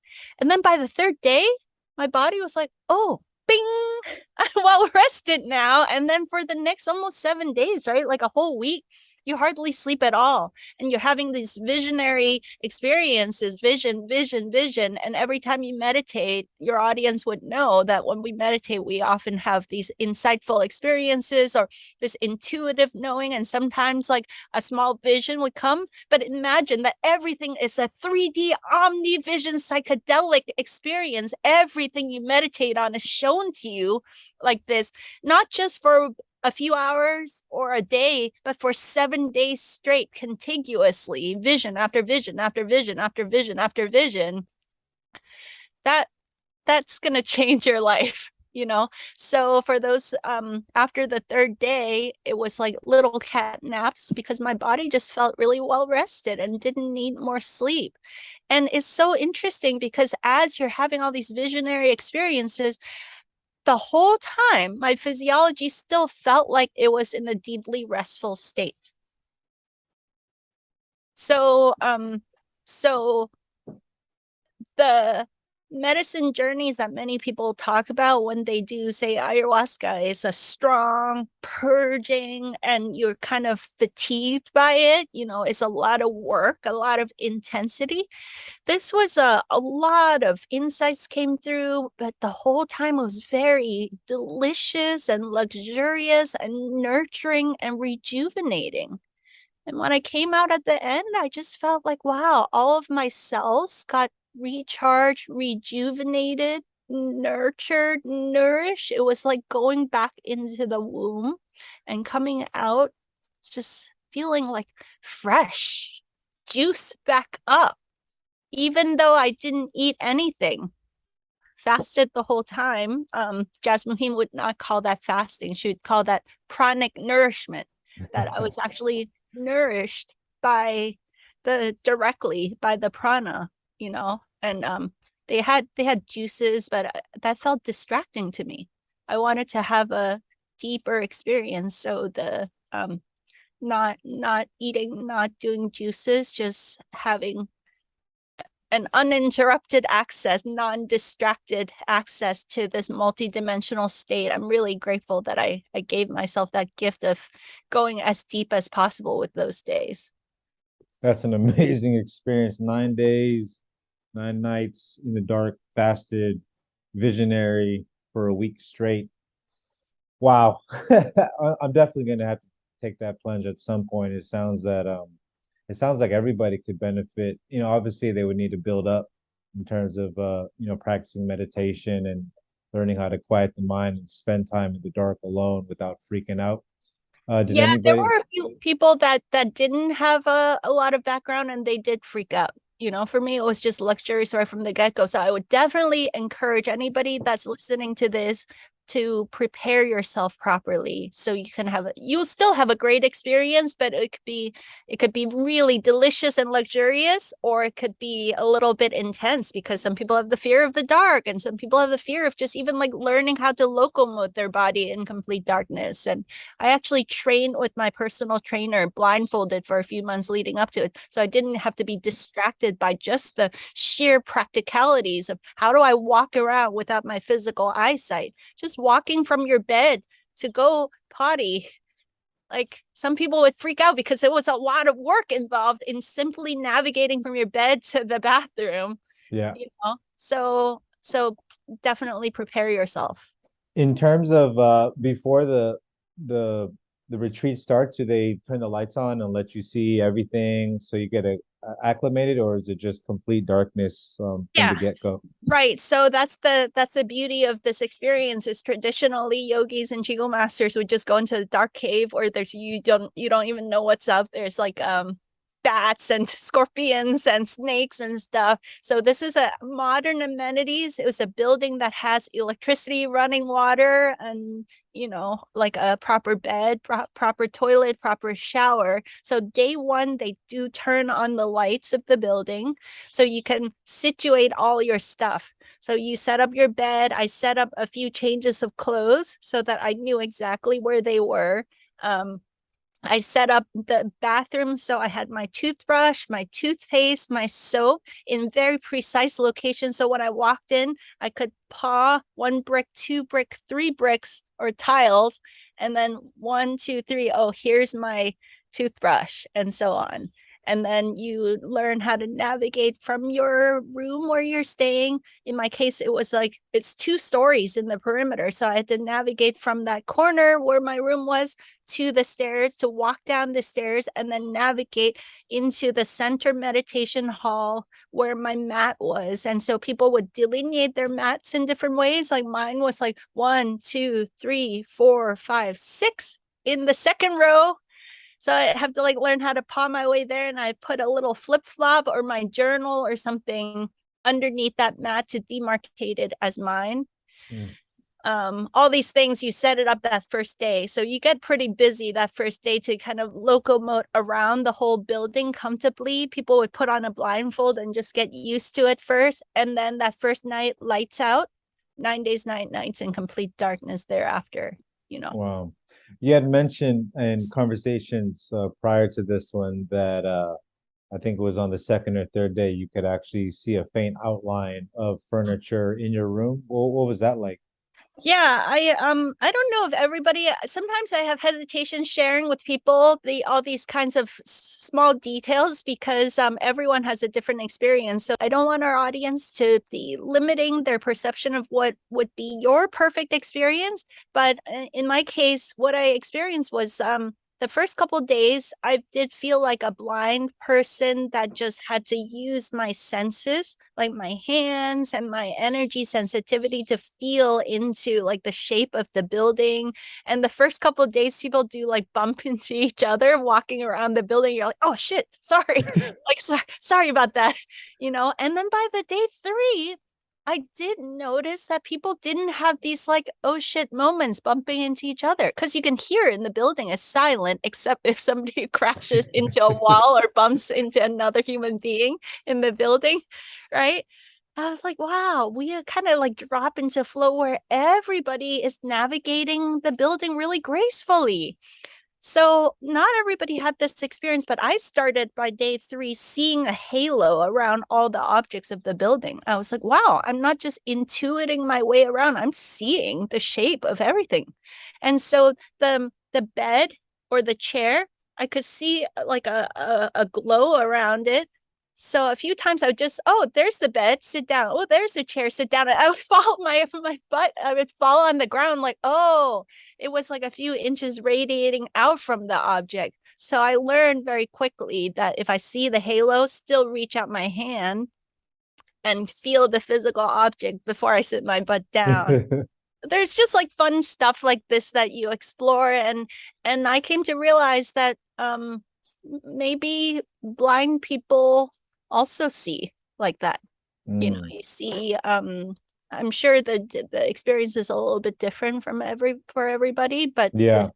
And then by the third day, my body was like, oh, bing, I'm well rested now. And then for the next almost 7 days, right? Like a whole week, you hardly sleep at all. And you're having these visionary experiences, vision, vision, vision. And every time you meditate, your audience would know that when we meditate, we often have these insightful experiences or this intuitive knowing. And sometimes like a small vision would come. But imagine that everything is a 3D omnivision psychedelic experience. Everything you meditate on is shown to you like this, not just for a few hours or a day, but for 7 days straight, contiguously, vision after vision after vision after vision after vision. That's going to change your life. So for those, after the third day, it was like little cat naps, because my body just felt really well rested and didn't need more sleep. And it's so interesting, because as you're having all these visionary experiences, the whole time my physiology still felt like it was in a deeply restful state. So the medicine journeys that many people talk about when they do, say, ayahuasca, is a strong purging, and you're kind of fatigued by it. It's a lot of work, a lot of intensity. This was a lot of insights came through, but the whole time it was very delicious and luxurious and nurturing and rejuvenating. And when I came out at the end, I just felt like, wow, all of my cells got recharged, rejuvenated, nurtured, nourished. It was like going back into the womb and coming out just feeling like fresh, juiced back up, even though I didn't eat anything. Fasted the whole time. Jasmine would not call that fasting. She would call that pranic nourishment, that I was actually nourished directly by the prana, and they had juices, but that felt distracting to me. I wanted to have a deeper experience. So the not eating, not doing juices, just having an uninterrupted access, non-distracted access to this multidimensional state. I'm really grateful that I gave myself that gift of going as deep as possible with those days. That's an amazing experience. 9 days, 9 nights in the dark, fasted. visionary for a week straight. Wow. I'm definitely gonna have to take that plunge at some point. It sounds like everybody could benefit. Obviously they would need to build up in terms of practicing meditation and learning how to quiet the mind and spend time in the dark alone without freaking out. Did Yeah, there anybody? were a few people that didn't have a lot of background and they did freak out. For me, it was just luxurious right from the get-go. So I would definitely encourage anybody that's listening to this to prepare yourself properly so you'll still have a great experience, but it could be really delicious and luxurious, or it could be a little bit intense because some people have the fear of the dark and some people have the fear of just even like learning how to locomote their body in complete darkness. And I actually trained with my personal trainer blindfolded for a few months leading up to it. So I didn't have to be distracted by just the sheer practicalities of how do I walk around without my physical eyesight. Just walking from your bed to go potty. Like some people would freak out because it was a lot of work involved in simply navigating from your bed to the bathroom, Yeah. So definitely prepare yourself. In terms of before the the retreat starts, do they turn the lights on and let you see everything so you get acclimated, or is it just complete darkness from the Yeah. get-go? Right. So that's the beauty of this experience is traditionally yogis and Qigong masters would just go into the dark cave where there's you don't even know what's up. There's like bats and scorpions and snakes and stuff. So this is a modern amenities. It was a building that has electricity, running water, and like a proper bed, proper toilet, proper shower. So day one, they do turn on the lights of the building so you can situate all your stuff. So you set up your bed. I set up a few changes of clothes so that I knew exactly where they were. I set up the bathroom so I had my toothbrush, my toothpaste, my soap in very precise locations. So when I walked in, I could paw 1 brick, 2 brick, 3 bricks or tiles, and then 1, 2, 3. Oh, here's my toothbrush, and so on. And then you learn how to navigate from your room where you're staying. In my case, it was like it's 2 stories in the perimeter. So I had to navigate from that corner where my room was to the stairs, to walk down the stairs, and then navigate into the center meditation hall where my mat was. And so people would delineate their mats in different ways. Like mine was like 1, 2, 3, 4, 5, 6 in the second row. So I have to like learn how to paw my way there. And I put a little flip flop or my journal or something underneath that mat to demarcate it as mine. Mm. All these things, you set it up that first day. So you get pretty busy that first day to kind of locomote around the whole building comfortably. People would put on a blindfold and just get used to it first. And then that first night, lights out, 9 days, 9 nights in complete darkness thereafter. Wow. You had mentioned in conversations prior to this one that I think it was on the second or third day you could actually see a faint outline of furniture in your room. What was that like? Yeah, I don't know if everybody, sometimes I have hesitation sharing with people all these kinds of small details because everyone has a different experience. So I don't want our audience to be limiting their perception of what would be your perfect experience. But in my case, what I experienced was the first couple days, I did feel like a blind person that just had to use my senses, like my hands and my energy sensitivity to feel into like the shape of the building. And the first couple of days, people do like bump into each other walking around the building. You're like, oh shit, sorry. Like, sorry about that, And then by the day 3, I did notice that people didn't have these like, oh shit moments bumping into each other because you can hear in the building is silent except if somebody crashes into a wall or bumps into another human being in the building, right? I was like, wow, we kind of like drop into flow where everybody is navigating the building really gracefully. So not everybody had this experience, but I started by day 3 seeing a halo around all the objects of the building. I was like, wow, I'm not just intuiting my way around, I'm seeing the shape of everything. And so the bed or the chair, I could see like a glow around it. So a few times I would just, oh, there's the bed, sit down. Oh, there's the chair, sit down. I would fall my butt, I would fall on the ground like, oh, it was like a few inches radiating out from the object. So I learned very quickly that if I see the halo, still reach out my hand and feel the physical object before I sit my butt down. There's just like fun stuff like this that you explore, and I came to realize that maybe blind people also see like that. Mm, You see, I'm sure the experience is a little bit different from everybody, but yeah,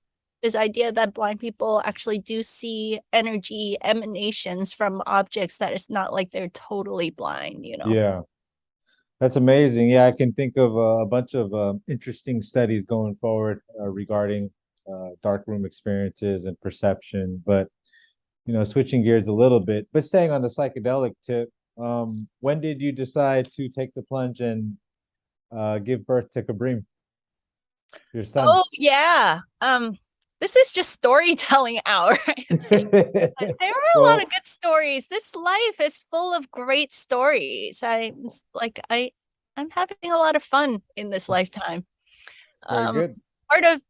this idea that blind people actually do see energy emanations from objects, that it's not like they're totally blind. yeah. That's amazing. Yeah, I can think of a bunch of interesting studies going forward regarding darkroom experiences and perception. But switching gears a little bit, but staying on the psychedelic tip, when did you decide to take the plunge and give birth to Kabreem, your son? Oh yeah. This is just storytelling hour, I think. There are a lot of Well, good stories. This life is full of great stories. I'm having a lot of fun in this lifetime. very Um, good.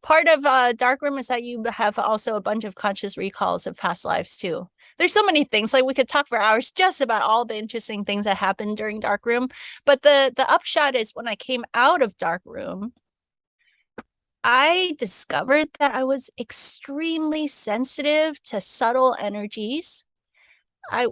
part of Darkroom is that you have also a bunch of conscious recalls of past lives too. There's so many things. Like we could talk for hours just about all the interesting things that happened during Darkroom. But the upshot is when I came out of Darkroom, I discovered that I was extremely sensitive to subtle energies. I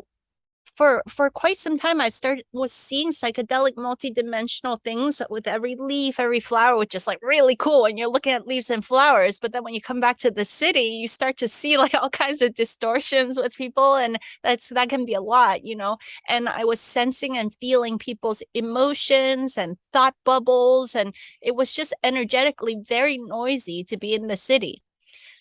for quite some time I started was seeing psychedelic multidimensional things with every leaf, every flower, which is like really cool when you're looking at leaves and flowers. But then when you come back to the city, you start to see like all kinds of distortions with people, and that can be a lot. And I was sensing and feeling people's emotions and thought bubbles, and it was just energetically very noisy to be in the city.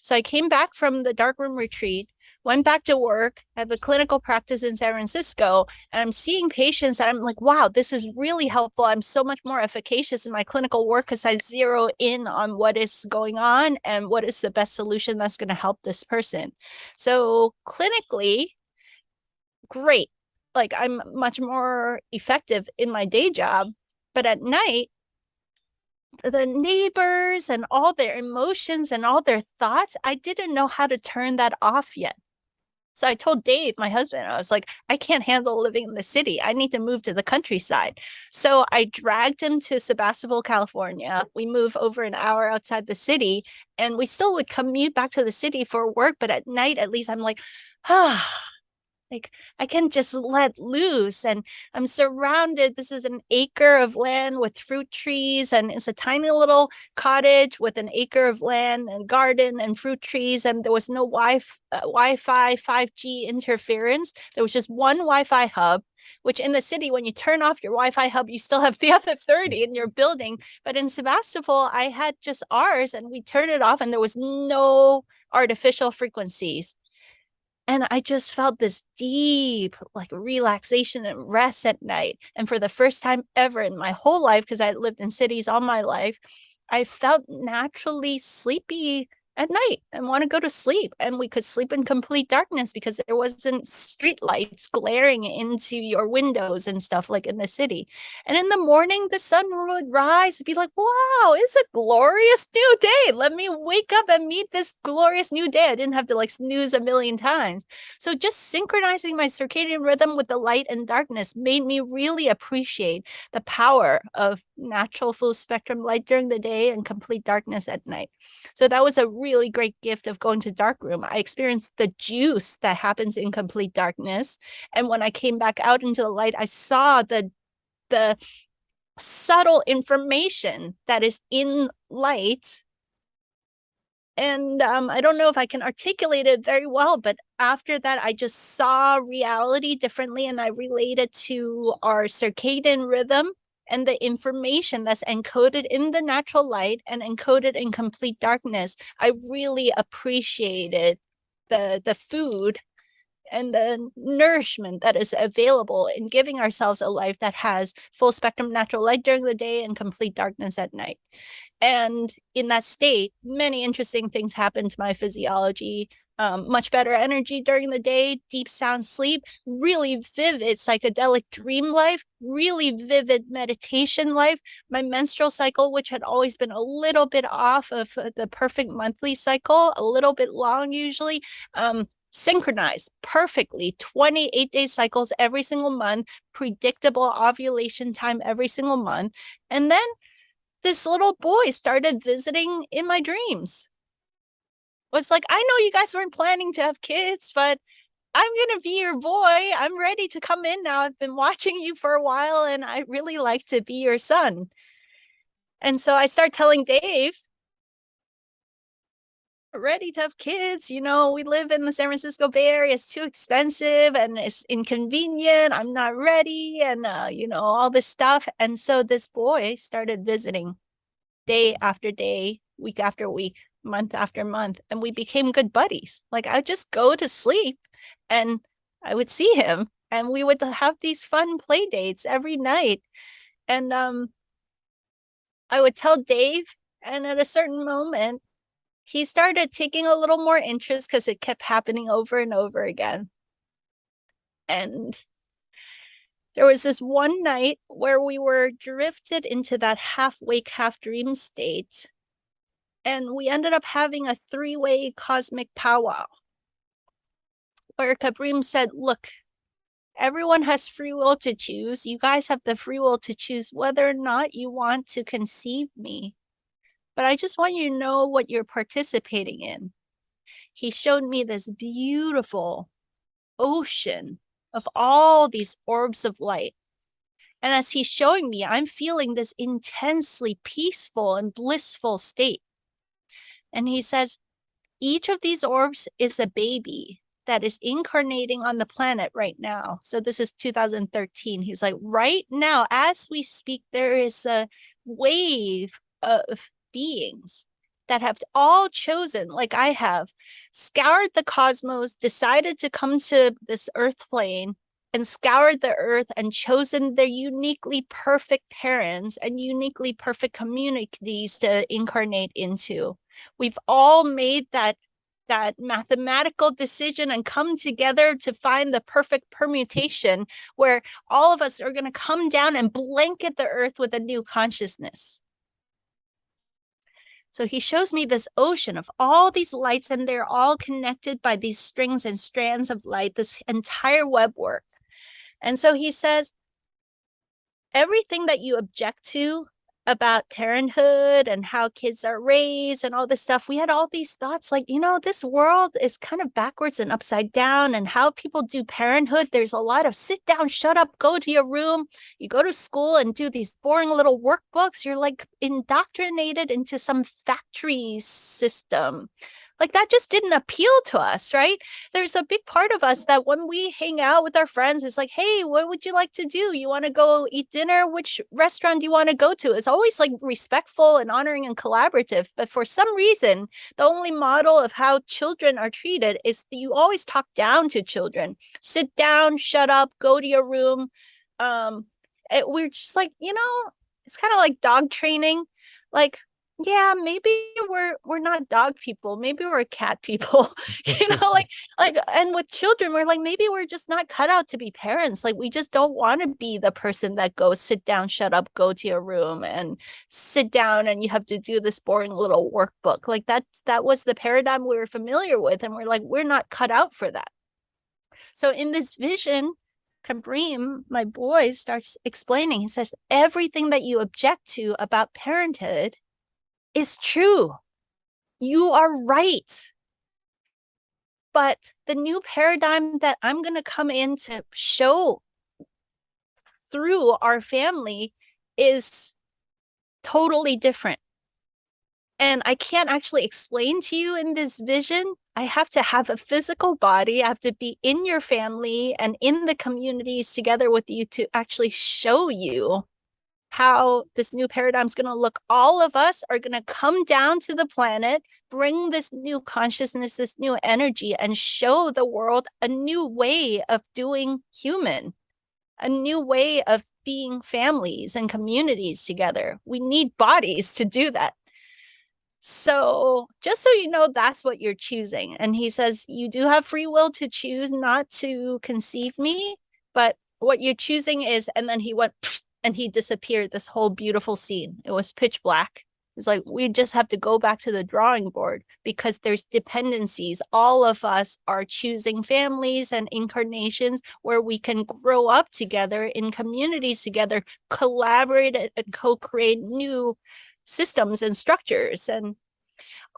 So I came back from the darkroom retreat, went back to work, I have a clinical practice in San Francisco, and I'm seeing patients that I'm like, wow, this is really helpful. I'm so much more efficacious in my clinical work because I zero in on what is going on and what is the best solution that's going to help this person. So clinically, great. Like I'm much more effective in my day job, but at night, the neighbors and all their emotions and all their thoughts, I didn't know how to turn that off yet. So I told Dave, my husband, I was like, I can't handle living in the city. I need to move to the countryside. So I dragged him to Sebastopol, California. We moved over an hour outside the city, and we still would commute back to the city for work. But at night, at least I'm like, ah, like I can just let loose, and I'm surrounded. This is an acre of land with fruit trees, and it's a tiny little cottage with an acre of land and garden and fruit trees, and there was no Wi-Fi 5G interference. There was just one Wi-Fi hub, which in the city, when you turn off your Wi-Fi hub, you still have the other 30 in your building. But in Sebastopol, I had just ours, and we turned it off, and there was no artificial frequencies. And I just felt this deep like relaxation and rest at night. And for the first time ever in my whole life, because I lived in cities all my life, I felt naturally sleepy at night and want to go to sleep. And we could sleep in complete darkness because there wasn't street lights glaring into your windows and stuff like in the city. And in the morning, the sun would rise and be like, wow, it's a glorious new day. Let me wake up and meet this glorious new day. I didn't have to like snooze a million times. So just synchronizing my circadian rhythm with the light and darkness made me really appreciate the power of natural full spectrum light during the day and complete darkness at night. So that was a really great gift of going to Darkroom. I experienced the juice that happens in complete darkness. And when I came back out into the light, I saw the subtle information that is in light. And I don't know if I can articulate it very well, but after that, I just saw reality differently, and I related to our circadian rhythm and the information that's encoded in the natural light and encoded in complete darkness. I really appreciated the food and the nourishment that is available in giving ourselves a life that has full spectrum natural light during the day and complete darkness at night. And in that state, many interesting things happen to my physiology. much better energy during the day, deep sound sleep, really vivid psychedelic dream life, really vivid meditation life. My menstrual cycle, which had always been a little bit off of the perfect monthly cycle, a little bit long usually, synchronized perfectly, 28-day cycles every single month, predictable ovulation time every single month. And then this little boy started visiting in my dreams. Was like, I know you guys weren't planning to have kids, but I'm going to be your boy. I'm ready to come in now. I've been watching you for a while and I really like to be your son. And so I start telling Dave, ready to have kids. You know, we live in the San Francisco Bay Area. It's too expensive and it's inconvenient. I'm not ready. And, all this stuff. And so this boy started visiting day after day, week after week, month after month, and we became good buddies. Like I'd just go to sleep and I would see him and we would have these fun play dates every night. And I would tell Dave, and at a certain moment, he started taking a little more interest because it kept happening over and over again. And there was this one night where we were drifted into that half wake, half dream state. And we ended up having a 3-way cosmic powwow where Kabrim said, look, everyone has free will to choose. You guys have the free will to choose whether or not you want to conceive me. But I just want you to know what you're participating in. He showed me this beautiful ocean of all these orbs of light. And as he's showing me, I'm feeling this intensely peaceful and blissful state. And he says, each of these orbs is a baby that is incarnating on the planet right now. So this is 2013. He's like, right now, as we speak, there is a wave of beings that have all chosen, like I have, scoured the cosmos, decided to come to this earth plane and scoured the earth and chosen their uniquely perfect parents and uniquely perfect communities to incarnate into. We've all made that mathematical decision and come together to find the perfect permutation where all of us are going to come down and blanket the earth with a new consciousness. So he shows me this ocean of all these lights, and they're all connected by these strings and strands of light, this entire web work. And so he says, everything that you object to about parenthood and how kids are raised and all this stuff, we had all these thoughts like, this world is kind of backwards and upside down, and how people do parenthood. There's a lot of sit down, shut up, go to your room. You go to school and do these boring little workbooks. You're like indoctrinated into some factory system. Like that just didn't appeal to us, right? There's a big part of us that when we hang out with our friends, it's like, hey, what would you like to do? You want to go eat dinner? Which restaurant do you want to go to? It's always like respectful and honoring and collaborative. But for some reason, the only model of how children are treated is that you always talk down to children. Sit down, shut up, go to your room. We're just like, it's kind of like dog training. Like, yeah, maybe we're not dog people, maybe we're cat people. like and with children we're like, maybe we're just not cut out to be parents. Like we just don't want to be the person that goes sit down, shut up, go to your room and sit down and you have to do this boring little workbook. Like that was the paradigm we were familiar with, and we're like, we're not cut out for that. So in this vision, Kabrim, my boy, starts explaining. He says, everything that you object to about parenthood is true. You are right. But the new paradigm that I'm going to come in to show through our family is totally different. And I can't actually explain to you in this vision. I have to have a physical body. I have to be in your family and in the communities together with you to actually show you how this new paradigm is going to look. All of us are going to come down to the planet, bring this new consciousness, this new energy, and show the world a new way of doing human, a new way of being families and communities together. We need bodies to do that. So just so you know, that's what you're choosing. And he says, you do have free will to choose not to conceive me, but what you're choosing is, and then he went and he disappeared. This whole beautiful scene. It was pitch black. It was like, we just have to go back to the drawing board because there's dependencies. All of us are choosing families and incarnations where we can grow up together in communities together, collaborate and co-create new systems and structures and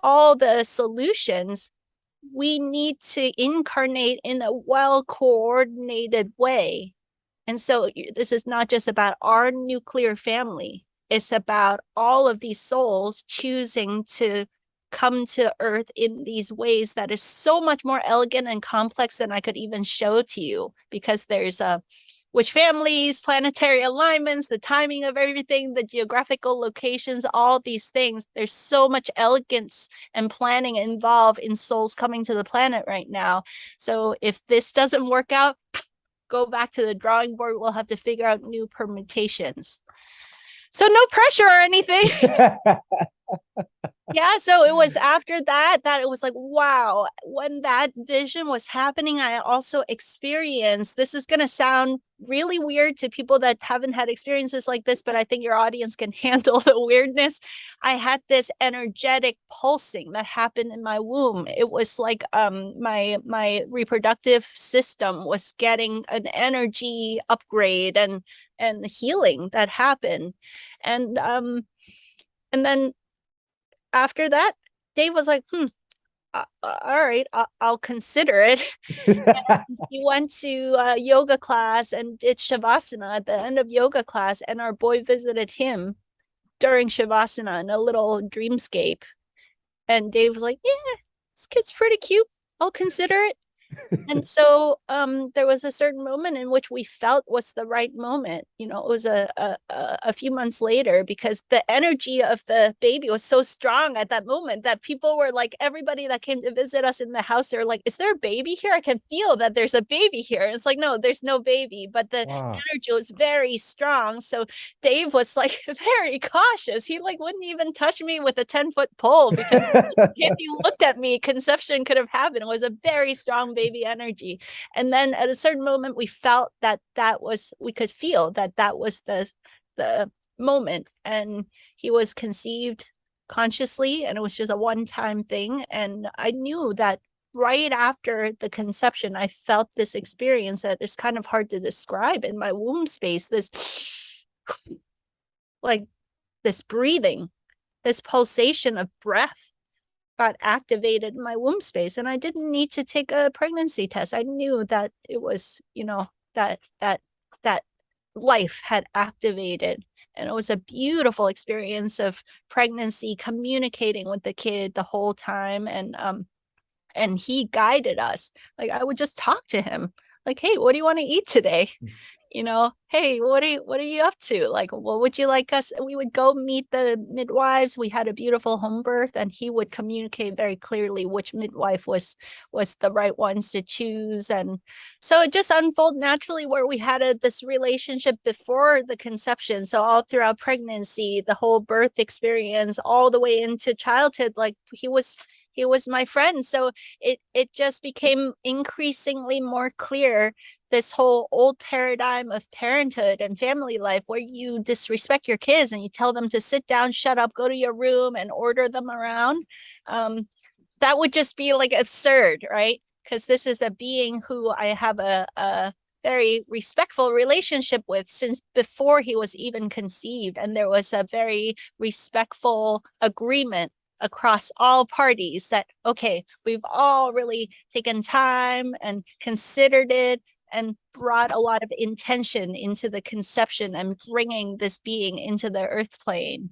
all the solutions. We need to incarnate in a well coordinated way. And so this is not just about our nuclear family, it's about all of these souls choosing to come to earth in these ways that is so much more elegant and complex than I could even show to you, because there's which families, planetary alignments, the timing of everything, the geographical locations, all these things. There's so much elegance and planning involved in souls coming to the planet right now. So if this doesn't work out, go back to the drawing board. We'll have to figure out new permutations. So no pressure or anything. Yeah, so it was after that it was like, wow, when that vision was happening, I also experienced, this is going to sound really weird to people that haven't had experiences like this, but I think your audience can handle the weirdness. I had this energetic pulsing that happened in my womb. It was like my reproductive system was getting an energy upgrade and healing that happened. And then after that, Dave was like, all right, I'll consider it. He went to yoga class and did Shavasana at the end of yoga class, and our boy visited him during Shavasana in a little dreamscape. And Dave was like, yeah, this kid's pretty cute. I'll consider it. And so there was a certain moment in which we felt was the right moment. You know, it was a few months later, because the energy of the baby was so strong at that moment that people were like, everybody that came to visit us in the house, they're like, is there a baby here? I can feel that there's a baby here. And it's like, no, there's no baby, but the Wow. energy was very strong. So Dave was like very cautious. He like wouldn't even touch me with a 10-foot pole, because if you looked at me, conception could have happened. It was a very strong baby energy. And then at a certain moment, we felt we could feel that was the moment. And he was conceived consciously, and it was just a one-time thing. And I knew that right after the conception, I felt this experience that is kind of hard to describe in my womb space, this like this breathing, this pulsation of breath got activated in my womb space, and I didn't need to take a pregnancy test. I knew that it was, that life had activated. And it was a beautiful experience of pregnancy, communicating with the kid the whole time. And he guided us. Like, I would just talk to him like, hey, what do you want to eat today? Hey, what are you up to? Like, what would you like us? We would go meet the midwives. We had a beautiful home birth, and he would communicate very clearly which midwife was the right ones to choose. And so it just unfolded naturally, where we had this relationship before the conception. So all throughout pregnancy, the whole birth experience, all the way into childhood, like he was my friend. So it just became increasingly more clear, this whole old paradigm of parenthood and family life, where you disrespect your kids and you tell them to sit down, shut up, go to your room, and order them around. That would just be like absurd, right? Because this is a being who I have a very respectful relationship with since before he was even conceived. And there was a very respectful agreement across all parties that, okay, we've all really taken time and considered it and brought a lot of intention into the conception and bringing this being into the earth plane.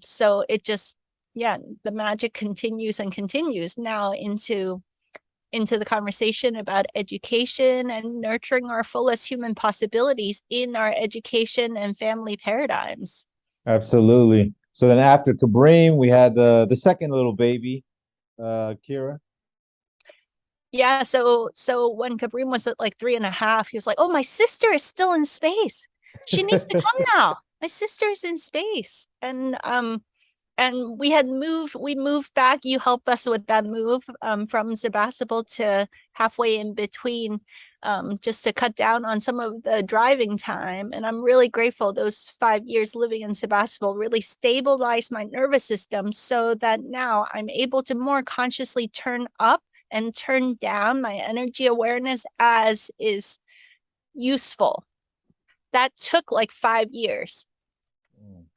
So it just, yeah, the magic continues and continues now into the conversation about education and nurturing our fullest human possibilities in our education and family paradigms. Absolutely. So then after Kabreem, we had the second little baby, Kira. Yeah, so when Kabreem was at like 3.5, he was like, "Oh, my sister is still in space. She needs to come now. My sister is in space." And And we moved back. You helped us with that move from Sebastopol to halfway in between, just to cut down on some of the driving time. And I'm really grateful those 5 years living in Sebastopol really stabilized my nervous system so that now I'm able to more consciously turn up and turn down my energy awareness as is useful. That took like 5 years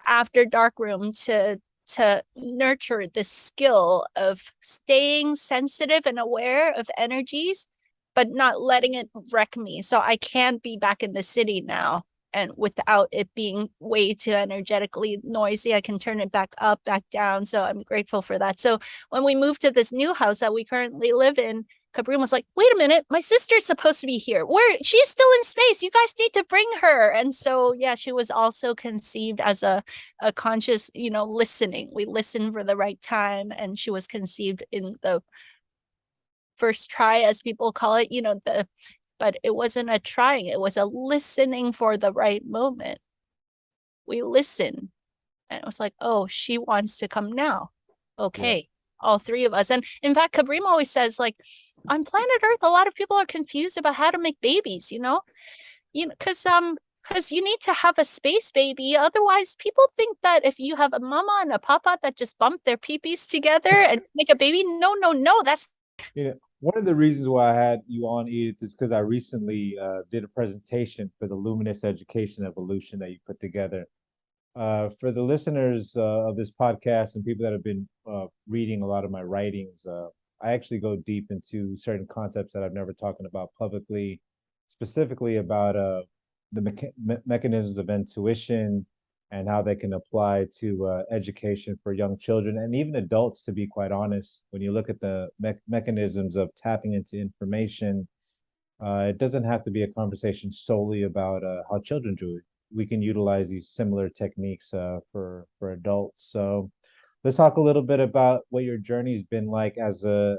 after Darkroom to nurture the skill of staying sensitive and aware of energies, but not letting it wreck me. So I can be back in the city now, and without it being way too energetically noisy, I can turn it back up, back down. So I'm grateful for that. So when we moved to this new house that we currently live in, Cabrini was like, wait a minute, my sister's supposed to be here. Where she's still in space. You guys need to bring her. And so yeah, she was also conceived as a conscious, listening. We listened for the right time, and she was conceived in the first try, as people call it, but it wasn't a trying, it was a listening for the right moment. We listened, and it was like, oh, she wants to come now. Okay. Yeah. All three of us. And in fact, Kabrim always says, like, on planet Earth, a lot of people are confused about how to make babies, because you need to have a space baby. Otherwise, people think that if you have a mama and a papa that just bump their peepees together and make a baby, no, that's one of the reasons why I had you on, Edith, is because I recently did a presentation for the Luminous Education Evolution that you put together. For the listeners of this podcast and people that have been reading a lot of my writings, I actually go deep into certain concepts that I've never talked about publicly, specifically about the mechanisms of intuition and how they can apply to education for young children and even adults, to be quite honest. When you look at the mechanisms of tapping into information, it doesn't have to be a conversation solely about how children do it. We can utilize these similar techniques for adults. So let's talk a little bit about what your journey's been like as a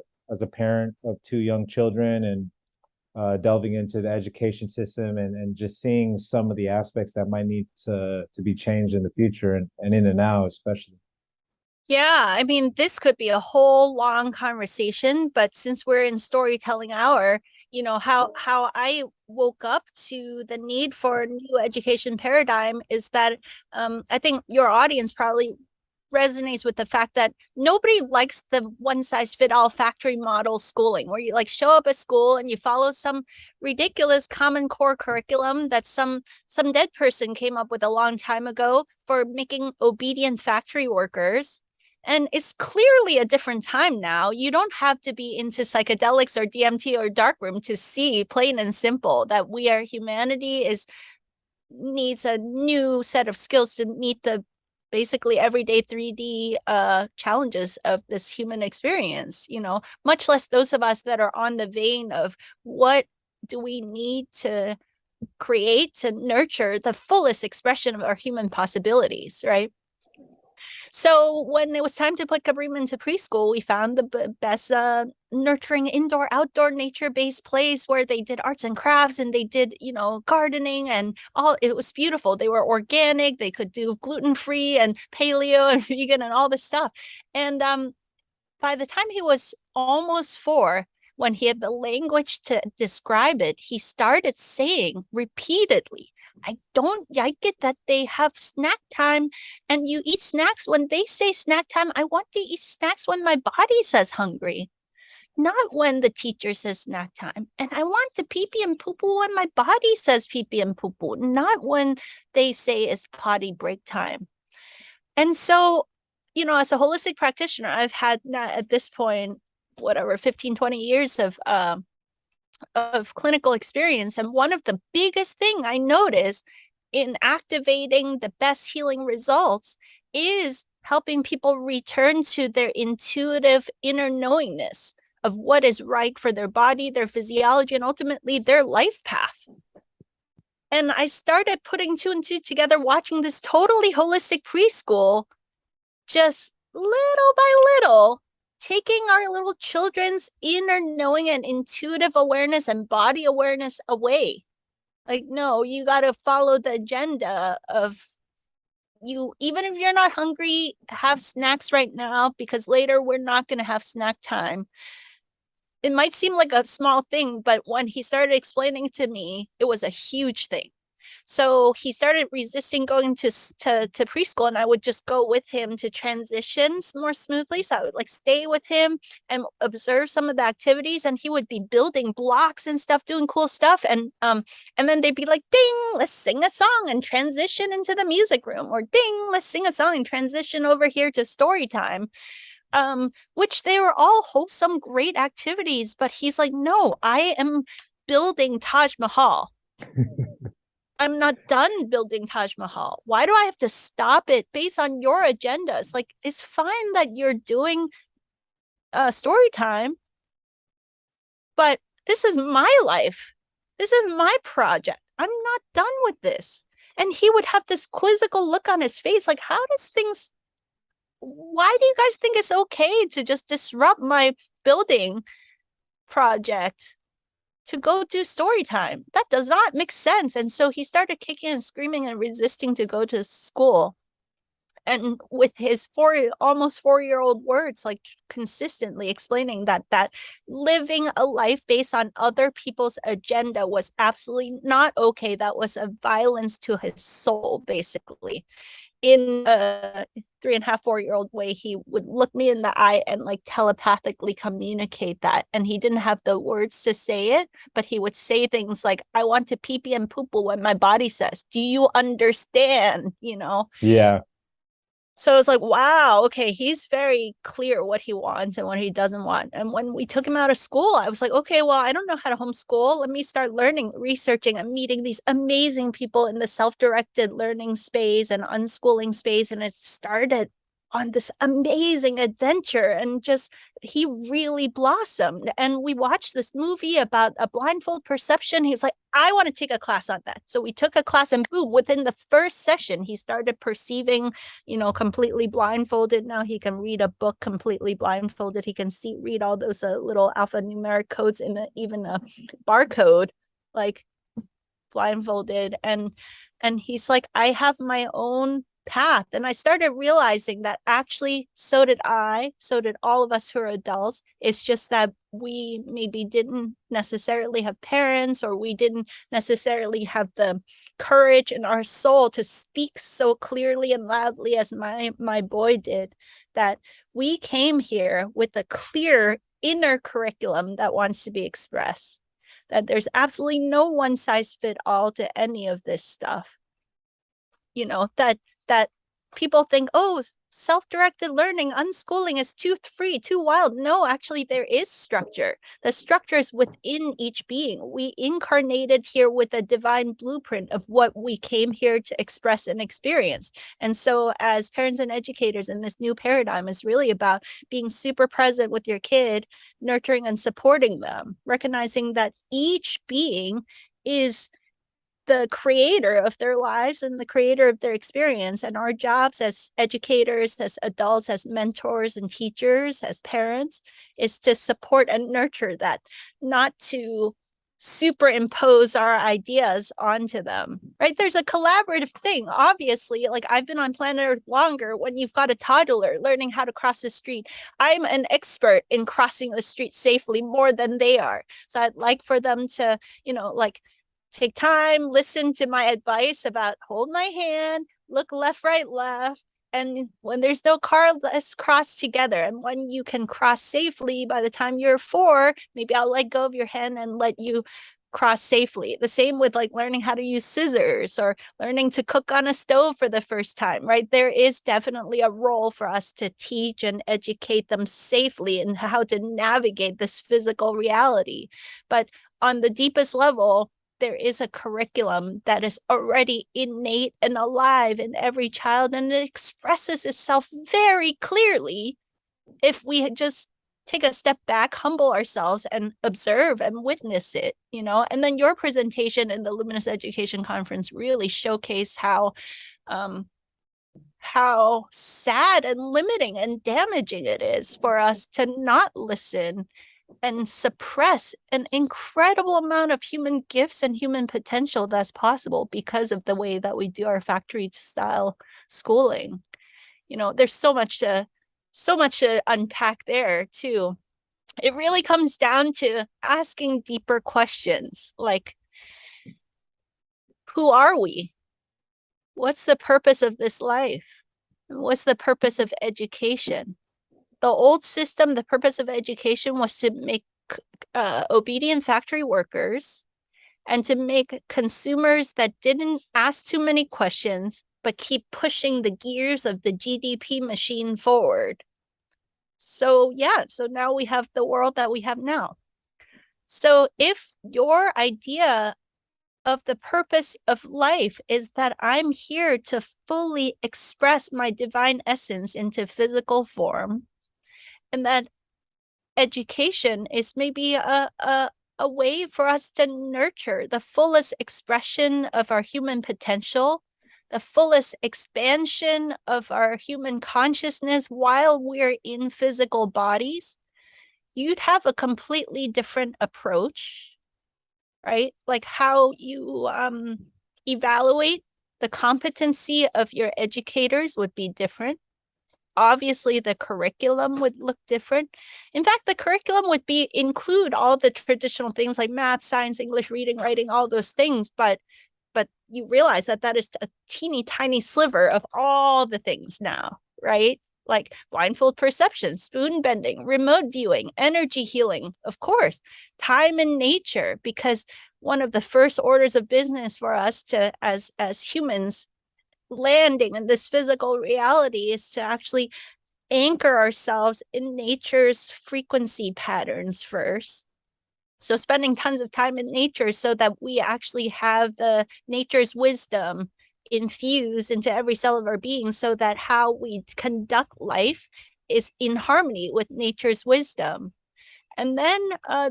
parent of two young children, and delving into the education system, and just seeing some of the aspects that might need to be changed in the future, and in the now especially. Yeah, I mean, this could be a whole long conversation, but since we're in storytelling hour, how I woke up to the need for a new education paradigm is that I think your audience probably resonates with the fact that nobody likes the one size fit all factory model schooling where you like show up at school and you follow some ridiculous common core curriculum that some dead person came up with a long time ago for making obedient factory workers. And it's clearly a different time now. You don't have to be into psychedelics or DMT or darkroom to see, plain and simple, that humanity needs a new set of skills to meet the basically everyday 3D challenges of this human experience, much less those of us that are on the vein of what do we need to create to nurture the fullest expression of our human possibilities, right? So when it was time to put Kabrim into preschool, we found the best nurturing indoor, outdoor, nature-based place where they did arts and crafts and they did, gardening and all. It was beautiful. They were organic. They could do gluten-free and paleo and vegan and all this stuff. And by the time he was almost 4, when he had the language to describe it, he started saying repeatedly, I get that they have snack time and you eat snacks when they say snack time. I want to eat snacks when my body says hungry, not when the teacher says snack time. And I want to pee pee and poo poo when my body says pee pee and poo poo, not when they say it's potty break time. And so, as a holistic practitioner, I've had at this point, whatever, 15, 20 years of clinical experience. And one of the biggest thing I noticed in activating the best healing results is helping people return to their intuitive inner knowingness of what is right for their body, their physiology, and ultimately their life path. And I started putting 2 and 2 together, watching this totally holistic preschool, just little by little, taking our little children's inner knowing and intuitive awareness and body awareness away. Like, no, you got to follow the agenda of even if you're not hungry, have snacks right now, because later we're not going to have snack time. It might seem like a small thing, but when he started explaining to me, it was a huge thing. So he started resisting going to preschool, and I would just go with him to transitions more smoothly. So I would like stay with him and observe some of the activities, and he would be building blocks and stuff, doing cool stuff. And then they'd be like, ding, let's sing a song and transition into the music room, or ding, let's sing a song and transition over here to story time. Which they were all wholesome, great activities, but he's like, no, I am building Taj Mahal. I'm not done building Taj Mahal. Why do I have to stop it based on your agendas? Like, it's fine that you're doing story time, but this is my life. This is my project. I'm not done with this. And he would have this quizzical look on his face, like, why do you guys think it's okay to just disrupt my building project to go do story time? That does not make sense. And so he started kicking and screaming and resisting to go to school. And with his almost 4-year-old words, like consistently explaining that living a life based on other people's agenda was absolutely not okay. That was a violence to his soul, basically. In a 3.5, 4-year-old way, he would look me in the eye and like telepathically communicate that. And he didn't have the words to say it, but he would say things like, I want to pee pee and poo poo, when my body says, do you understand? Yeah. So it's like, wow, okay, he's very clear what he wants and what he doesn't want. And when we took him out of school, I was like, okay, well, I don't know how to homeschool. Let me start learning, researching, and meeting these amazing people in the self-directed learning space and unschooling space. And it started on this amazing adventure, and just he really blossomed. And we watched this movie about a blindfold perception. He was like, I want to take a class on that. So we took a class, and boom, within the first session he started perceiving, completely blindfolded. Now he can read a book completely blindfolded. He can read all those little alphanumeric codes in even a barcode, like blindfolded. And he's like, I have my own path. And I started realizing that actually so did all of us who are adults. It's just that we maybe didn't necessarily have parents, or we didn't necessarily have the courage in our soul to speak so clearly and loudly as my boy did. That we came here with a clear inner curriculum that wants to be expressed, that there's absolutely no one size fit all to any of this stuff. That people think, oh, self-directed learning, unschooling is too free, too wild. No, actually, there is structure. The structure is within each being. We incarnated here with a divine blueprint of what we came here to express and experience. And so as parents and educators in this new paradigm is really about being super present with your kid, nurturing and supporting them, recognizing that each being is the creator of their lives and the creator of their experience. And our jobs as educators, as adults, as mentors and teachers, as parents, is to support and nurture that, not to superimpose our ideas onto them, right? There's a collaborative thing. Obviously, like, I've been on planet Earth longer. When you've got a toddler learning how to cross the street, I'm an expert in crossing the street safely more than they are. So I'd like for them to, like, take time, listen to my advice about hold my hand, look left, right, left. And when there's no car, let's cross together. And when you can cross safely, by the time you're 4, maybe I'll let go of your hand and let you cross safely. The same with like learning how to use scissors, or learning to cook on a stove for the first time, right? There is definitely a role for us to teach and educate them safely in how to navigate this physical reality. But on the deepest level, there is a curriculum that is already innate and alive in every child, and it expresses itself very clearly if we just take a step back, humble ourselves, and observe and witness it. And then your presentation in the Luminous Education Conference really showcased how sad and limiting and damaging it is for us to not listen and suppress an incredible amount of human gifts and human potential that's possible because of the way that we do our factory style schooling. There's so much to unpack there too. It really comes down to asking deeper questions like, who are we? What's the purpose of this life? What's the purpose of education? The old system, the purpose of education was to make obedient factory workers and to make consumers that didn't ask too many questions, but keep pushing the gears of the GDP machine forward. So now we have the world that we have now. So if your idea of the purpose of life is that I'm here to fully express my divine essence into physical form, and that education is maybe a way for us to nurture the fullest expression of our human potential, the fullest expansion of our human consciousness while we're in physical bodies, you'd have a completely different approach, right? Like how you evaluate the competency of your educators would be different. Obviously, the curriculum would look different. In fact, the curriculum would include all the traditional things like math, science, English, reading, writing, all those things, but you realize that is a teeny tiny sliver of all the things now, right? Like blindfold perception, spoon bending, remote viewing, energy healing, of course, time and nature, because one of the first orders of business for us to, as humans, landing in this physical reality is to actually anchor ourselves in nature's frequency patterns first. So spending tons of time in nature so that we actually have the nature's wisdom infused into every cell of our being, so that how we conduct life is in harmony with nature's wisdom. And then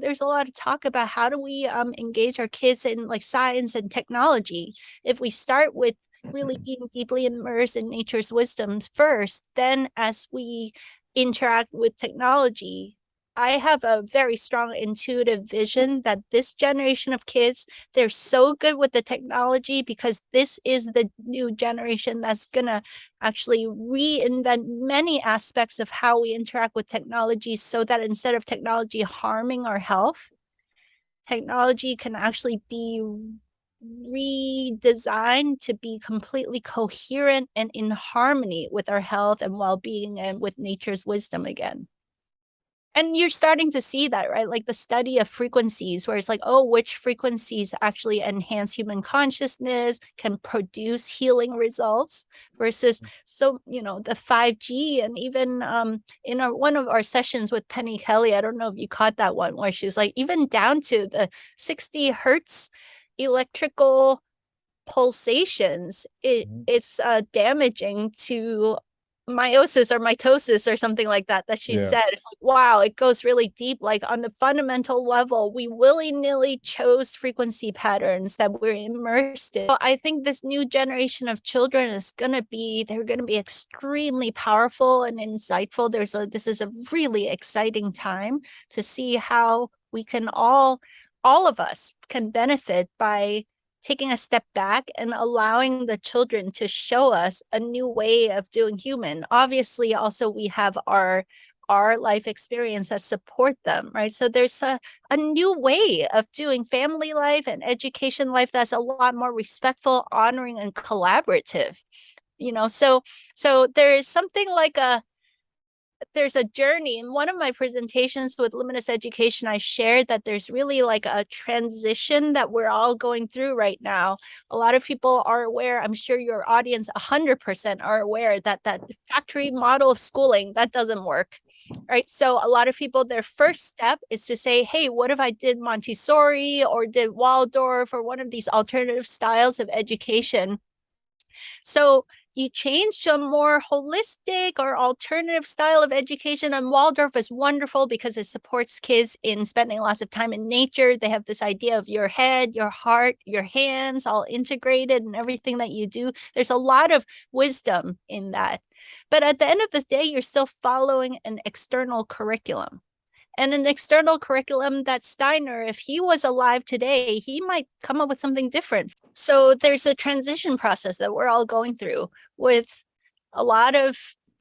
there's a lot of talk about how do we engage our kids in like science and technology. If we start with really being deeply immersed in nature's wisdoms first, then as we interact with technology, I have a very strong intuitive vision that this generation of kids, they're so good with the technology because this is the new generation that's going to actually reinvent many aspects of how we interact with technology, so that instead of technology harming our health, technology can actually be redesigned to be completely coherent and in harmony with our health and well-being and with nature's wisdom again. And you're starting to see that, right? Like the study of frequencies, where it's like, oh, which frequencies actually enhance human consciousness, can produce healing results, versus the 5G. And even in one of our sessions with Penny Kelly, I don't know if you caught that one, where she's like, even down to the 60 hertz electrical pulsations, it's damaging to meiosis or mitosis or something like that she said. It's like, wow, it goes really deep. Like on the fundamental level, we willy-nilly chose frequency patterns that we're immersed in. So I think this new generation of children they're gonna be extremely powerful and insightful. This is a really exciting time to see how we can all of us can benefit by taking a step back and allowing the children to show us a new way of doing human. Obviously, also we have our life experience that support them, right? So there's a new way of doing family life and education life that's a lot more respectful, honoring, and collaborative. So there is something like there's a journey. In one of my presentations with Luminous Education, I shared that there's really like a transition that we're all going through right now. A lot of people are aware, I'm sure your audience 100% are aware, that factory model of schooling, that doesn't work, right? So a lot of people, their first step is to say, hey, what if I did Montessori or did Waldorf or one of these alternative styles of education? So you change to a more holistic or alternative style of education. And Waldorf is wonderful because it supports kids in spending lots of time in nature. They have this idea of your head, your heart, your hands all integrated and everything that you do. There's a lot of wisdom in that. But at the end of the day, you're still following an external curriculum. And an external curriculum that Steiner, if he was alive today, he might come up with something different. So there's a transition process that we're all going through, with a lot of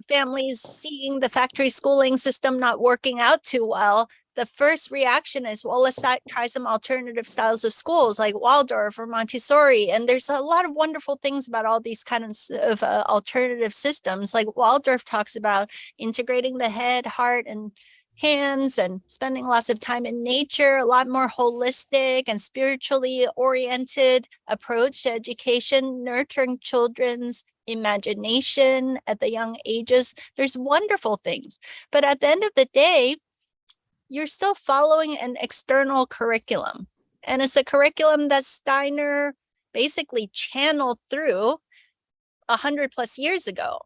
families seeing the factory schooling system not working out too well. The first reaction is, well, let's try some alternative styles of schools like Waldorf or Montessori. And there's a lot of wonderful things about all these kinds of alternative systems. Like Waldorf talks about integrating the head, heart, and hands, and spending lots of time in nature, a lot more holistic and spiritually oriented approach to education, nurturing children's imagination at the young ages. There's wonderful things. But at the end of the day, you're still following an external curriculum. And it's a curriculum that Steiner basically channeled through 100+ years ago.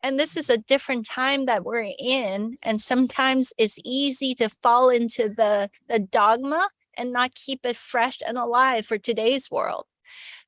And this is a different time that we're in. And sometimes it's easy to fall into the dogma and not keep it fresh and alive for today's world.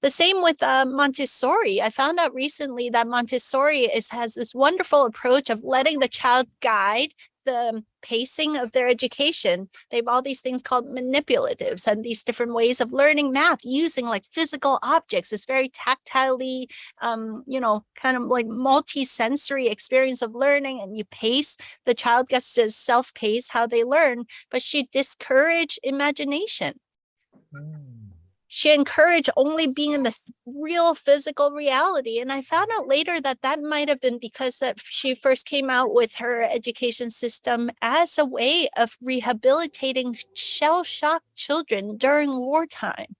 The same with Montessori. I found out recently that Montessori has this wonderful approach of letting the child guide the pacing of their education. They have all these things called manipulatives and these different ways of learning math using like physical objects. It's very tactilely, kind of like multi-sensory experience of learning, and you pace. The child gets to self-pace how they learn, but she discouraged imagination. She encouraged only being in the real physical reality. And I found out later that that might have been because that she first came out with her education system as a way of rehabilitating shell-shocked children during wartime. Wow.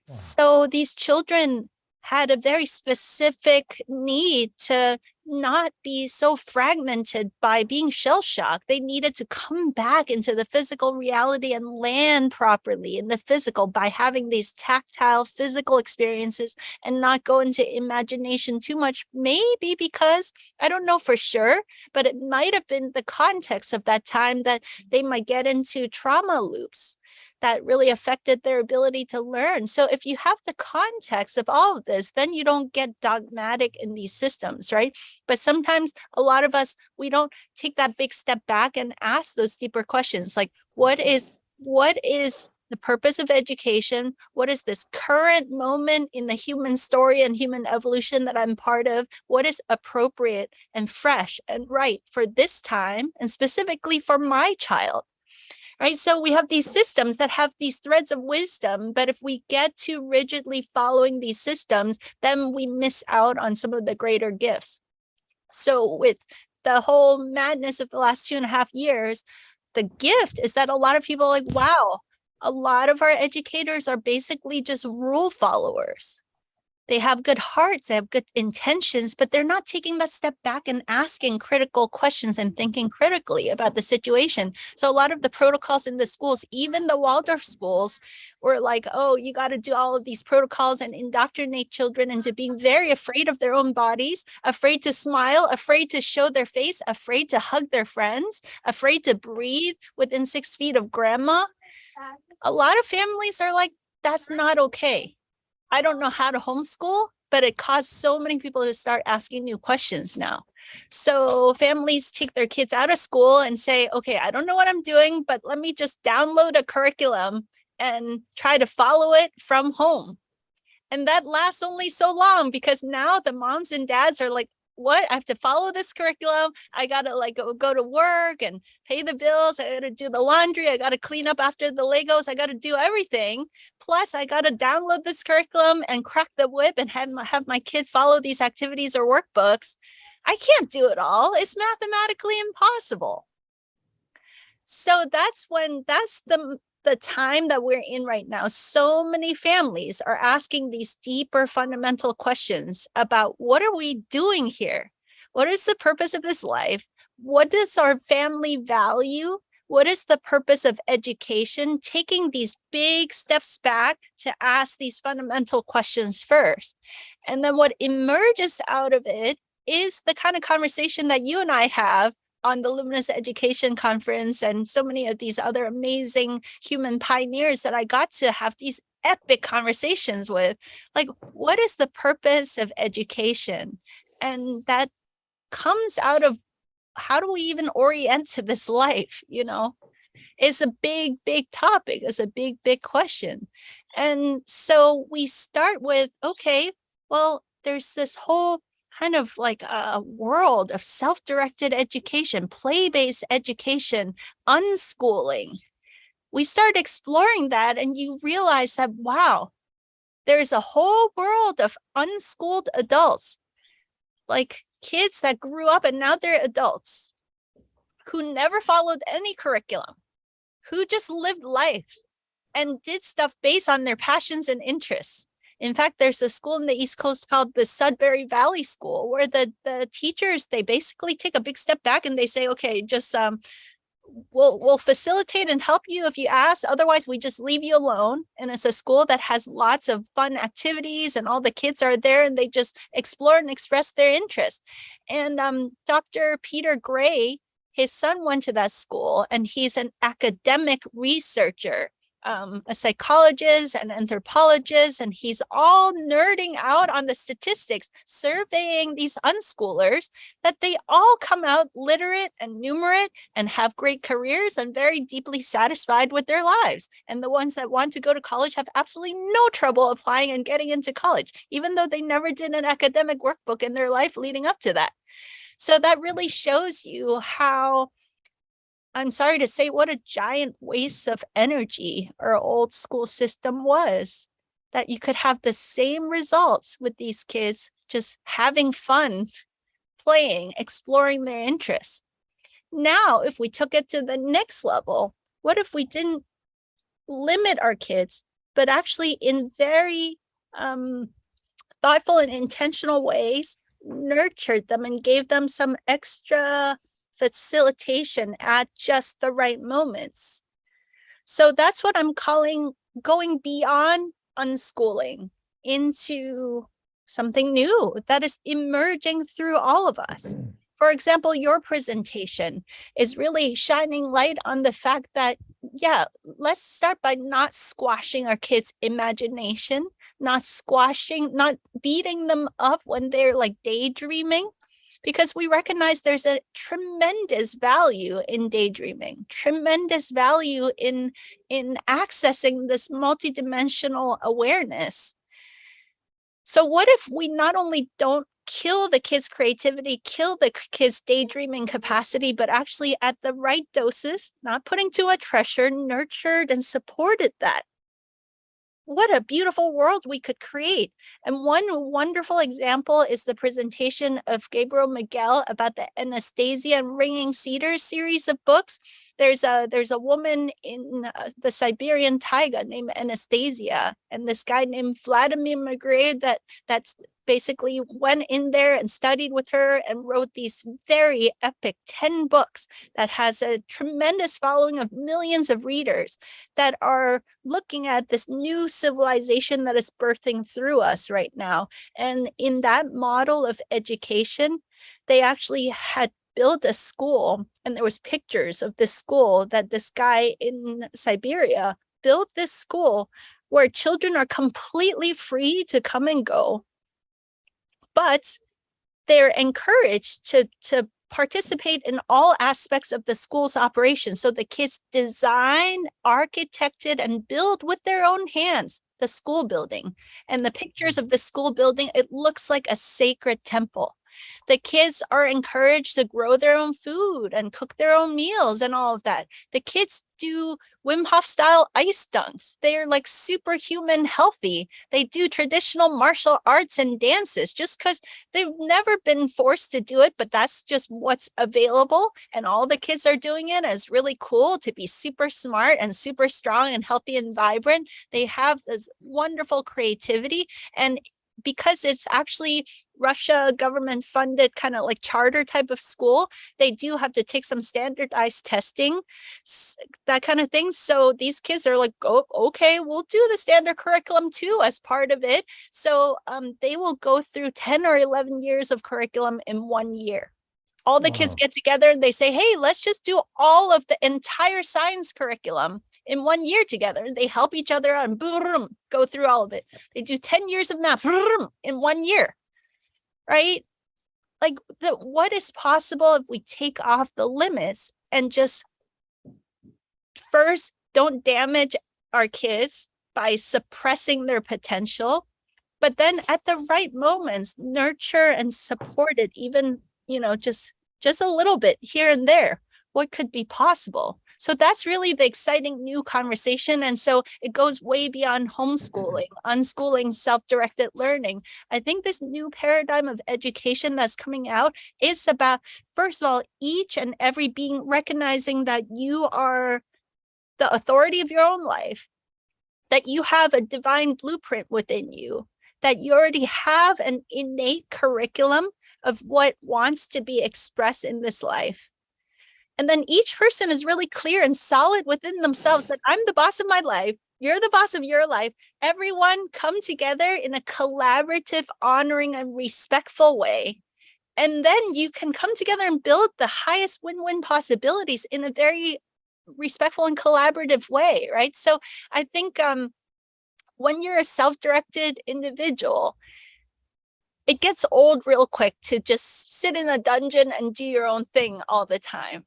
So these children had a very specific need to not be so fragmented by being shell-shocked. They needed to come back into the physical reality and land properly in the physical by having these tactile physical experiences and not go into imagination too much. Maybe because, I don't know for sure, but it might have been the context of that time that they might get into trauma loops that really affected their ability to learn. So if you have the context of all of this, then you don't get dogmatic in these systems, right? But sometimes a lot of us, we don't take that big step back and ask those deeper questions, like what is the purpose of education? What is this current moment in the human story and human evolution that I'm part of? What is appropriate and fresh and right for this time, and specifically for my child? Right? So we have these systems that have these threads of wisdom, but if we get too rigidly following these systems, then we miss out on some of the greater gifts. So with the whole madness of the last 2.5 years, the gift is that a lot of people are like, wow, a lot of our educators are basically just rule followers. They have good hearts, they have good intentions, but they're not taking that step back and asking critical questions and thinking critically about the situation. So a lot of the protocols in the schools, even the Waldorf schools, were like, oh, you got to do all of these protocols and indoctrinate children into being very afraid of their own bodies, afraid to smile, afraid to show their face, afraid to hug their friends, afraid to breathe within 6 feet of grandma. A lot of families are like, that's not okay. I don't know how to homeschool, but it caused so many people to start asking new questions now. So families take their kids out of school and say, okay, I don't know what I'm doing, but let me just download a curriculum and try to follow it from home. And that lasts only so long, because now the moms and dads are like, what? I have to follow this curriculum. I got to like go to work and pay the bills. I got to do the laundry. I got to clean up after the Legos. I got to do everything. Plus, I got to download this curriculum and crack the whip and have my kid follow these activities or workbooks. I can't do it all. It's mathematically impossible. So that's the time that we're in right now. So many families are asking these deeper fundamental questions about, what are we doing here? What is the purpose of this life? What does our family value? What is the purpose of education? Taking these big steps back to ask these fundamental questions first. And then what emerges out of it is the kind of conversation that you and I have on the Luminous Education Conference, and so many of these other amazing human pioneers that I got to have these epic conversations with. Like, what is the purpose of education? And that comes out of, how do we even orient to this life, you know? is a big, big topic, is a big, big question. And so we start with, okay, well, there's this whole kind of like a world of self-directed education, play-based education, unschooling. We start exploring that and you realize that, wow, there's a whole world of unschooled adults, like kids that grew up and now they're adults, who never followed any curriculum, who just lived life and did stuff based on their passions and interests. In fact, there's a school in the East Coast called the Sudbury Valley School, where the teachers, they basically take a big step back and they say, okay, just we'll facilitate and help you if you ask. Otherwise, we just leave you alone. And it's a school that has lots of fun activities and all the kids are there and they just explore and express their interest. And Dr. Peter Gray, his son went to that school and he's an academic researcher, a psychologist and anthropologist, and he's all nerding out on the statistics, surveying these unschoolers, that they all come out literate and numerate and have great careers and very deeply satisfied with their lives. And the ones that want to go to college have absolutely no trouble applying and getting into college, even though they never did an academic workbook in their life leading up to that. So that really shows you how, I'm sorry to say, what a giant waste of energy our old school system was, that you could have the same results with these kids just having fun, playing, exploring their interests. Now, if we took it to the next level, what if we didn't limit our kids, but actually in very thoughtful and intentional ways, nurtured them and gave them some extra facilitation at just the right moments? So that's what I'm calling going beyond unschooling into something new that is emerging through all of us. For example, your presentation is really shining light on the fact that, yeah, let's start by not squashing our kids' imagination, not beating them up when they're like daydreaming, because we recognize there's a tremendous value in daydreaming, tremendous value in accessing this multidimensional awareness. So what if we not only don't kill the kids' creativity, kill the kids' daydreaming capacity, but actually at the right doses, not putting too much pressure, nurtured and supported that? What a beautiful world we could create. And one wonderful example is the presentation of Gabriel Miguel about the Anastasia and Ringing Cedars series of books. There's a woman in the Siberian taiga named Anastasia, and this guy named Vladimir Magritte that's basically went in there and studied with her and wrote these very epic 10 books that has a tremendous following of millions of readers that are looking at this new civilization that is birthing through us right now. And in that model of education, they actually had built a school, and there was pictures of this school that this guy in Siberia built, this school where children are completely free to come and go, but they're encouraged to participate in all aspects of the school's operation. So the kids design, architected, and build with their own hands the school building. And the pictures of the school building, it looks like a sacred temple. The kids are encouraged to grow their own food and cook their own meals and all of that. The kids do Wim Hof style ice dunks. They're like superhuman healthy. They do traditional martial arts and dances just because they've never been forced to do it, but that's just what's available. And all the kids are doing it. And it's really cool to be super smart and super strong and healthy and vibrant. They have this wonderful creativity. And because it's actually Russia government funded kind of like charter type of school, they do have to take some standardized testing, that kind of thing. So these kids are like, oh, okay, we'll do the standard curriculum too as part of it. So they will go through 10 or 11 years of curriculum in 1 year. All the kids get together and they say, hey, let's just do all of the entire science curriculum in 1 year together. They help each other out and boom, go through all of it. They do 10 years of math in 1 year, right? Like, what is possible if we take off the limits and just first don't damage our kids by suppressing their potential, but then at the right moments, nurture and support it, even, just a little bit here and there, what could be possible. So that's really the exciting new conversation. And so it goes way beyond homeschooling, unschooling, self-directed learning. I think this new paradigm of education that's coming out is about, first of all, each and every being recognizing that you are the authority of your own life, that you have a divine blueprint within you, that you already have an innate curriculum of what wants to be expressed in this life. And then each person is really clear and solid within themselves that I'm the boss of my life. You're the boss of your life. Everyone come together in a collaborative, honoring, and respectful way. And then you can come together and build the highest win-win possibilities in a very respectful and collaborative way, right? So I think when you're a self-directed individual, it gets old real quick to just sit in a dungeon and do your own thing all the time.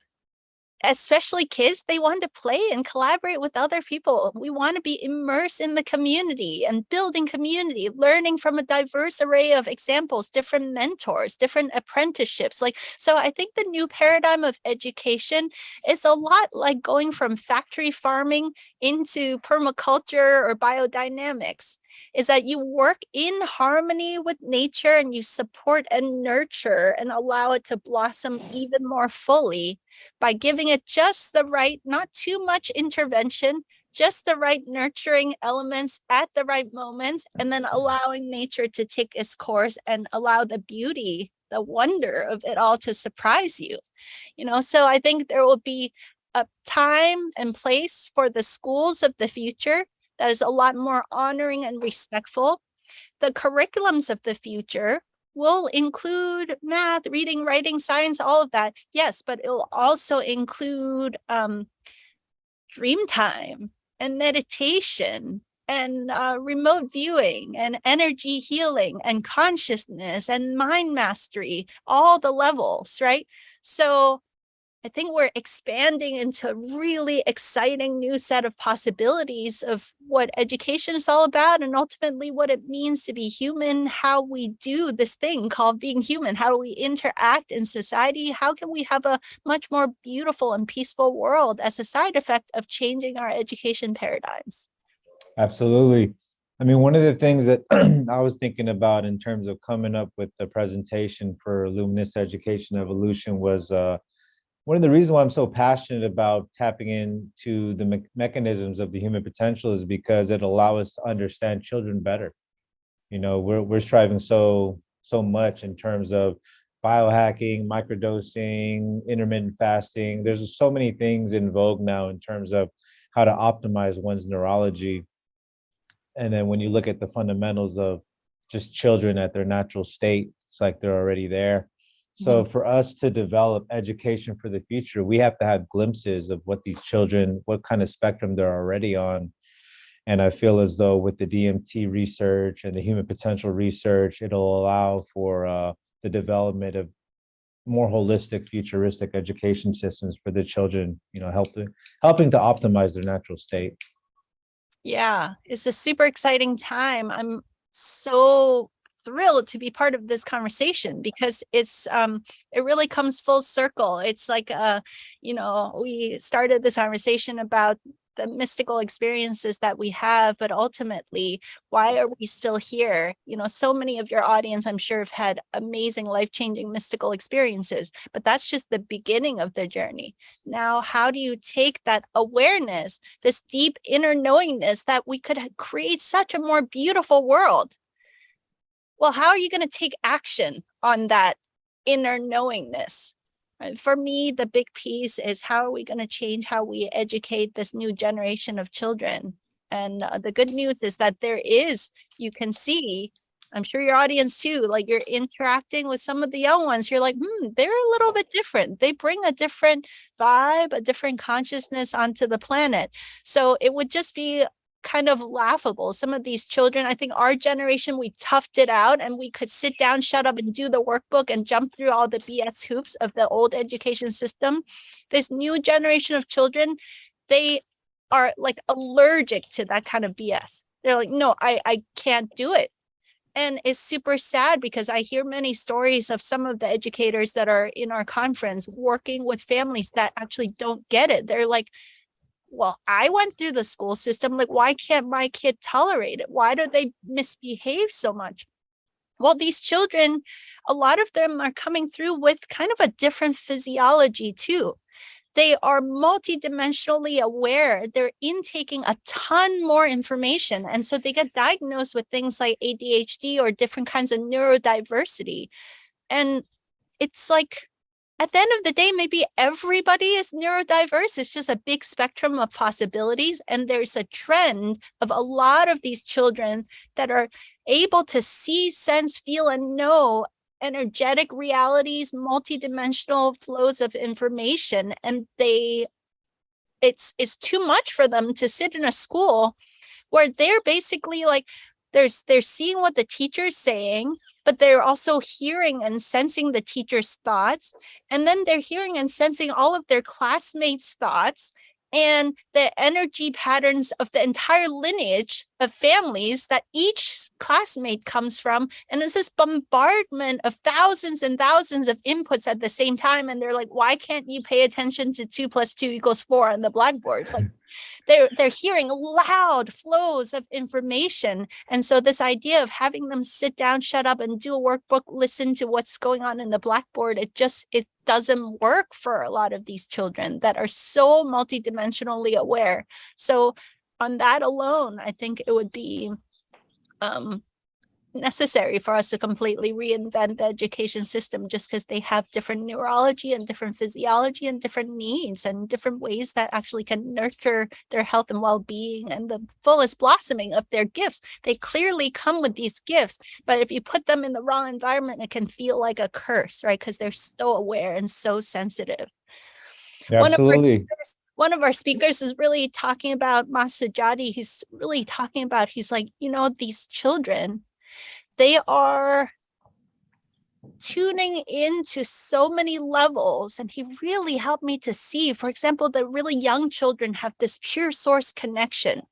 Especially kids, they want to play and collaborate with other people. We want to be immersed in the community and building community, learning from a diverse array of examples, different mentors, different apprenticeships. So I think the new paradigm of education is a lot like going from factory farming into permaculture or biodynamics, is that you work in harmony with nature and you support and nurture and allow it to blossom even more fully by giving it just the right, not too much intervention, just the right nurturing elements at the right moments, and then allowing nature to take its course and allow the beauty, the wonder of it all to surprise you. So I think there will be a time and place for the schools of the future that is a lot more honoring and respectful. The curriculums of the future will include math, reading, writing, science, all of that. Yes, but it'll also include dream time and meditation and remote viewing and energy healing and consciousness and mind mastery, all the levels, right? So I think we're expanding into a really exciting new set of possibilities of what education is all about and ultimately what it means to be human, how we do this thing called being human, how do we interact in society, how can we have a much more beautiful and peaceful world as a side effect of changing our education paradigms. Absolutely. I mean, one of the things that I was thinking about in terms of coming up with the presentation for Luminous Education Evolution was one of the reasons why I'm so passionate about tapping into the mechanisms of the human potential is because it allows us to understand children better. We're striving so much in terms of biohacking, microdosing, intermittent fasting. There's so many things in vogue now in terms of how to optimize one's neurology. And then when you look at the fundamentals of just children at their natural state, it's like they're already there. So for us to develop education for the future, we have to have glimpses of what these children, what kind of spectrum they're already on. And I feel as though with the DMT research and the human potential research, it'll allow for the development of more holistic, futuristic education systems for the children, helping to optimize their natural state. Yeah, it's a super exciting time. I'm so thrilled to be part of this conversation because it really comes full circle. It's like we started this conversation about the mystical experiences that we have, but ultimately, why are we still here? So many of your audience, I'm sure, have had amazing, life-changing mystical experiences, but that's just the beginning of the journey. Now, how do you take that awareness, this deep inner knowingness that we could create such a more beautiful world? Well, how are you going to take action on that inner knowingness? For me, the big piece is how are we going to change how we educate this new generation of children? And the good news is that you can see, I'm sure your audience too, like you're interacting with some of the young ones. You're like, they're a little bit different. They bring a different vibe, a different consciousness onto the planet. So it would just be kind of laughable. Some of these children, I think our generation, we toughed it out and we could sit down, shut up and do the workbook and jump through all the BS hoops of the old education system. This new generation of children, they are like allergic to that kind of BS. They're like, no, I can't do it. And it's super sad because I hear many stories of some of the educators that are in our conference working with families that actually don't get it. They're like, well, I went through the school system. Like, why can't my kid tolerate it? Why do they misbehave so much? Well, these children, a lot of them are coming through with kind of a different physiology too. They are multidimensionally aware. They're intaking a ton more information. And so they get diagnosed with things like ADHD or different kinds of neurodiversity. And it's like, at the end of the day, maybe everybody is neurodiverse. It's just a big spectrum of possibilities. And there's a trend of a lot of these children that are able to see, sense, feel, and know energetic realities, multidimensional flows of information. And it's too much for them to sit in a school where they're basically like, they're seeing what the teacher's saying, but they're also hearing and sensing the teacher's thoughts. And then they're hearing and sensing all of their classmates' thoughts and the energy patterns of the entire lineage of families that each classmate comes from. And it's this bombardment of thousands and thousands of inputs at the same time. And they're like, why can't you pay attention to 2 + 2 = 4 on the blackboard? It's like, they're hearing loud flows of information. And so this idea of having them sit down, shut up, and do a workbook, listen to what's going on in the blackboard, it doesn't work for a lot of these children that are so multidimensionally aware. So on that alone, I think it would be necessary for us to completely reinvent the education system, just because they have different neurology and different physiology and different needs and different ways that actually can nurture their health and well-being and the fullest blossoming of their gifts. They clearly come with these gifts, but if you put them in the wrong environment, it can feel like a curse, right? Because they're so aware and so sensitive. Yeah, absolutely. One of our speakers is really talking about Masajati. He's really talking about, he's like, these children, they are tuning into so many levels. And he really helped me to see, for example, that really young children have this pure source connection.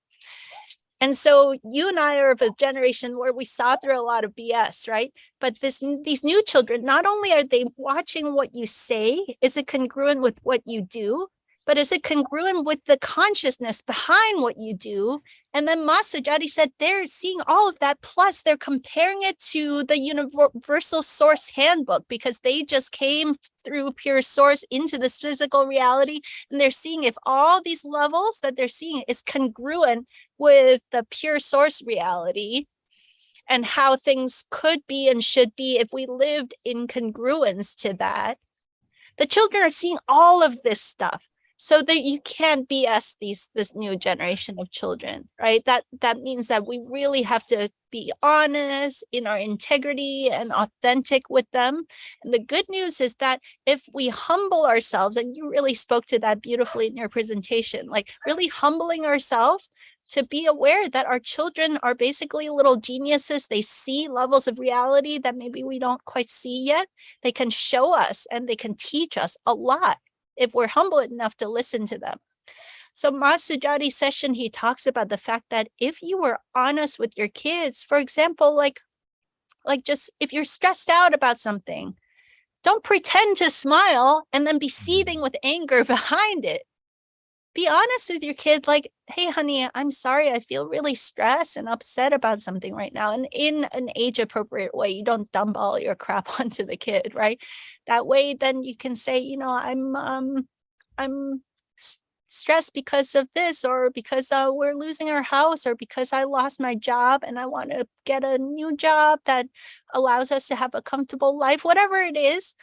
And so you and I are of a generation where we saw through a lot of BS, right? But these new children, not only are they watching what you say, is it congruent with what you do, but is it congruent with the consciousness behind what you do? And then Masajati said they're seeing all of that, plus they're comparing it to the Universal Source Handbook, because they just came through pure source into this physical reality. And they're seeing if all these levels that they're seeing is congruent with the pure source reality and how things could be and should be if we lived in congruence to that. The children are seeing all of this stuff, so that you can't BS this new generation of children, right? That means that we really have to be honest in our integrity and authentic with them. And the good news is that if we humble ourselves, and you really spoke to that beautifully in your presentation, like really humbling ourselves to be aware that our children are basically little geniuses. They see levels of reality that maybe we don't quite see yet. They can show us and they can teach us a lot if we're humble enough to listen to them. So Masujati's session, he talks about the fact that if you were honest with your kids, for example, like just if you're stressed out about something, don't pretend to smile and then be seething with anger behind it. Be honest with your kid, like, hey, honey, I'm sorry. I feel really stressed and upset about something right now. And in an age appropriate way, you don't dump all your crap onto the kid, right? That way, then you can say, I'm stressed because of this, or because we're losing our house, or because I lost my job and I want to get a new job that allows us to have a comfortable life, whatever it is.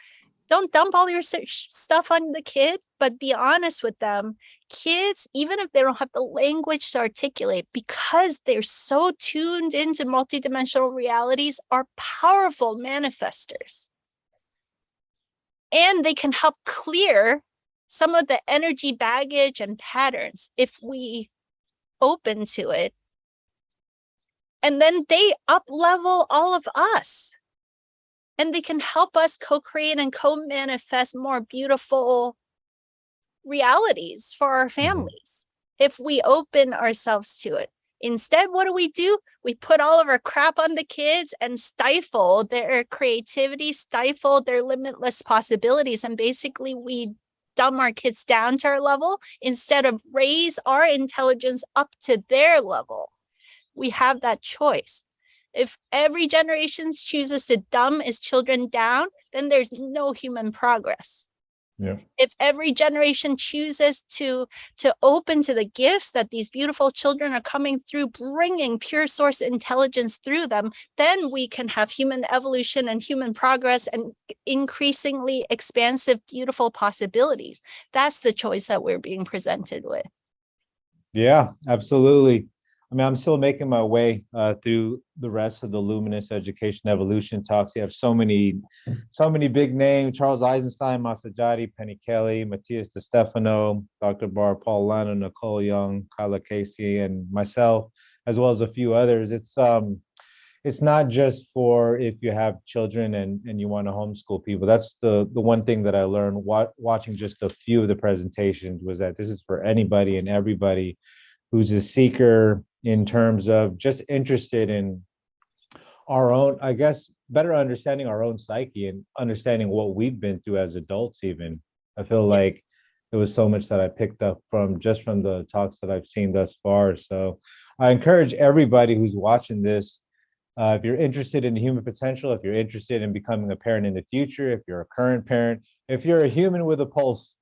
Don't dump all your stuff on the kid, but be honest with them. Kids, even if they don't have the language to articulate, because they're so tuned into multidimensional realities, are powerful manifestors. And they can help clear some of the energy baggage and patterns if we open to it. And then they up-level all of us. And they can help us co-create and co-manifest more beautiful realities for our families. if we open ourselves to it. Instead, what do? We put all of our crap on the kids and stifle their creativity, stifle their limitless possibilities. And basically, we dumb our kids down to our level instead of raise our intelligence up to their level. We have that choice. If every generation chooses to dumb its children down, then there's no human progress. Yeah. If every generation chooses to open to the gifts that these beautiful children are coming through, bringing pure source intelligence through them, then we can have human evolution and human progress and increasingly expansive, beautiful possibilities. That's the choice that we're being presented with. Yeah, absolutely. I mean, I'm still making my way through the rest of the Luminous Education Evolution talks. You have so many big names: Charles Eisenstein, Masajati, Penny Kelly, Matthias DeStefano, Dr. Barr, Paul Lano, Nicole Young, Kyla Casey, and myself, as well as a few others. It's not just for if you have children and you want to homeschool people. That's the one thing that I learned watching just a few of the presentations, was that this is for anybody and everybody who's a seeker in terms of just interested in our own, I guess, better understanding our own psyche and understanding what we've been through as adults. Even I feel like there was so much that I picked up from the talks that I've seen thus far. So I encourage everybody who's watching this, if you're interested in the human potential, if you're interested in becoming a parent in the future, if you're a current parent, if you're a human with a pulse,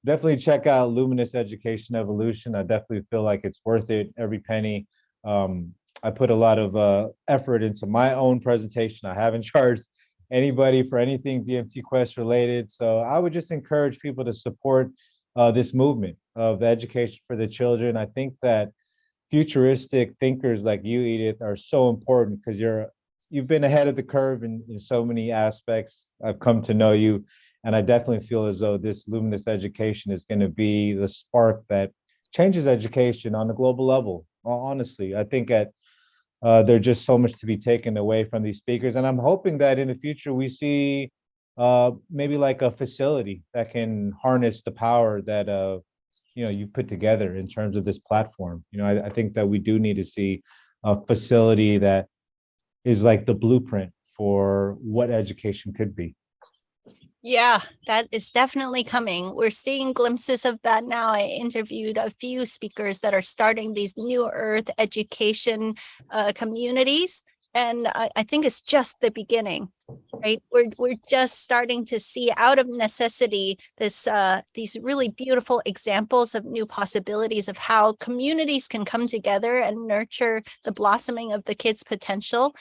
definitely check out Luminous Education Evolution. I definitely feel like it's worth it, every penny. I put a lot of effort into my own presentation. I haven't charged anybody for anything DMT Quest related. So I would just encourage people to support this movement of education for the children. I think that futuristic thinkers like you, Edith, are so important because you've been ahead of the curve in so many aspects. I've come to know you, and I definitely feel as though this Luminous Education is going to be the spark that changes education on the global level. Honestly, I think there's just so much to be taken away from these speakers, and I'm hoping that in the future we see maybe like a facility that can harness the power that you've put together in terms of this platform. I think that we do need to see a facility that is like the blueprint for what education could be. Yeah, that is definitely coming. We're seeing glimpses of that now. I interviewed a few speakers that are starting these new earth education communities, and I think it's just the beginning. Right, we're just starting to see out of necessity these really beautiful examples of new possibilities of how communities can come together and nurture the blossoming of the kids' potential.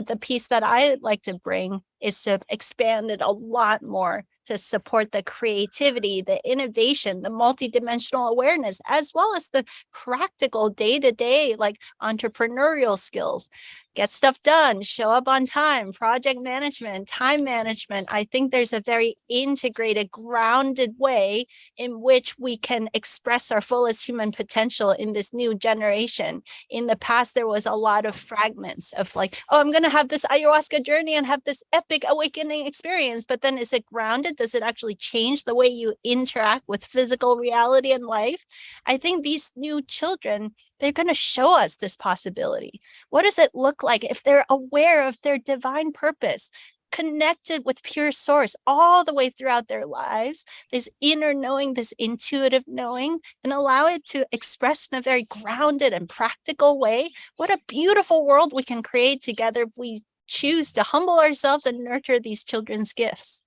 The piece that I like to bring is to expand it a lot more to support the creativity, the innovation, the multidimensional awareness, as well as the practical day-to-day, like entrepreneurial skills. Get stuff done, show up on time, project management, time management. I think there's a very integrated, grounded way in which we can express our fullest human potential in this new generation. In the past, there was a lot of fragments of like, oh, I'm going to have this ayahuasca journey and have this epic awakening experience. But then is it grounded? Does it actually change the way you interact with physical reality and life? I think these new children, they're going to show us this possibility. What does it look like if they're aware of their divine purpose, connected with pure source all the way throughout their lives, this inner knowing, this intuitive knowing, and allow it to express in a very grounded and practical way? What a beautiful world we can create together if we choose to humble ourselves and nurture these children's gifts.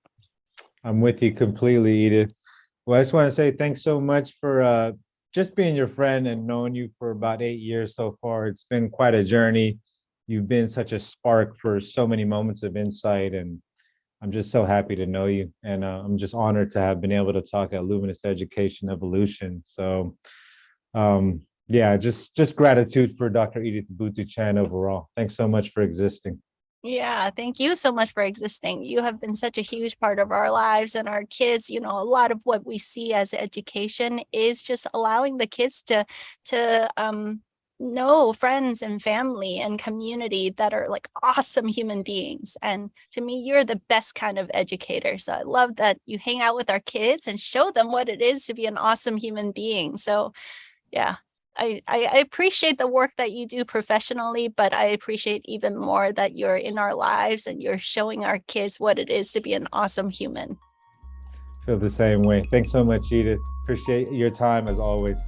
I'm with you completely, Edith. Well, I just want to say thanks so much for just being your friend and knowing you for about 8 years so far. It's been quite a journey. You've been such a spark for so many moments of insight, and I'm just so happy to know you. And I'm just honored to have been able to talk at Luminous Education Evolution. So, yeah, just gratitude for Dr. Edith Ubuntu Chan overall. Thanks so much for existing. Yeah, thank you so much for existing. You have been such a huge part of our lives and our kids. A lot of what we see as education is just allowing the kids to know friends and family and community that are like awesome human beings. And to me, you're the best kind of educator. So I love that you hang out with our kids and show them what it is to be an awesome human being. So yeah, I appreciate the work that you do professionally, but I appreciate even more that you're in our lives and you're showing our kids what it is to be an awesome human. Feel the same way. Thanks so much, Edith. Appreciate your time as always.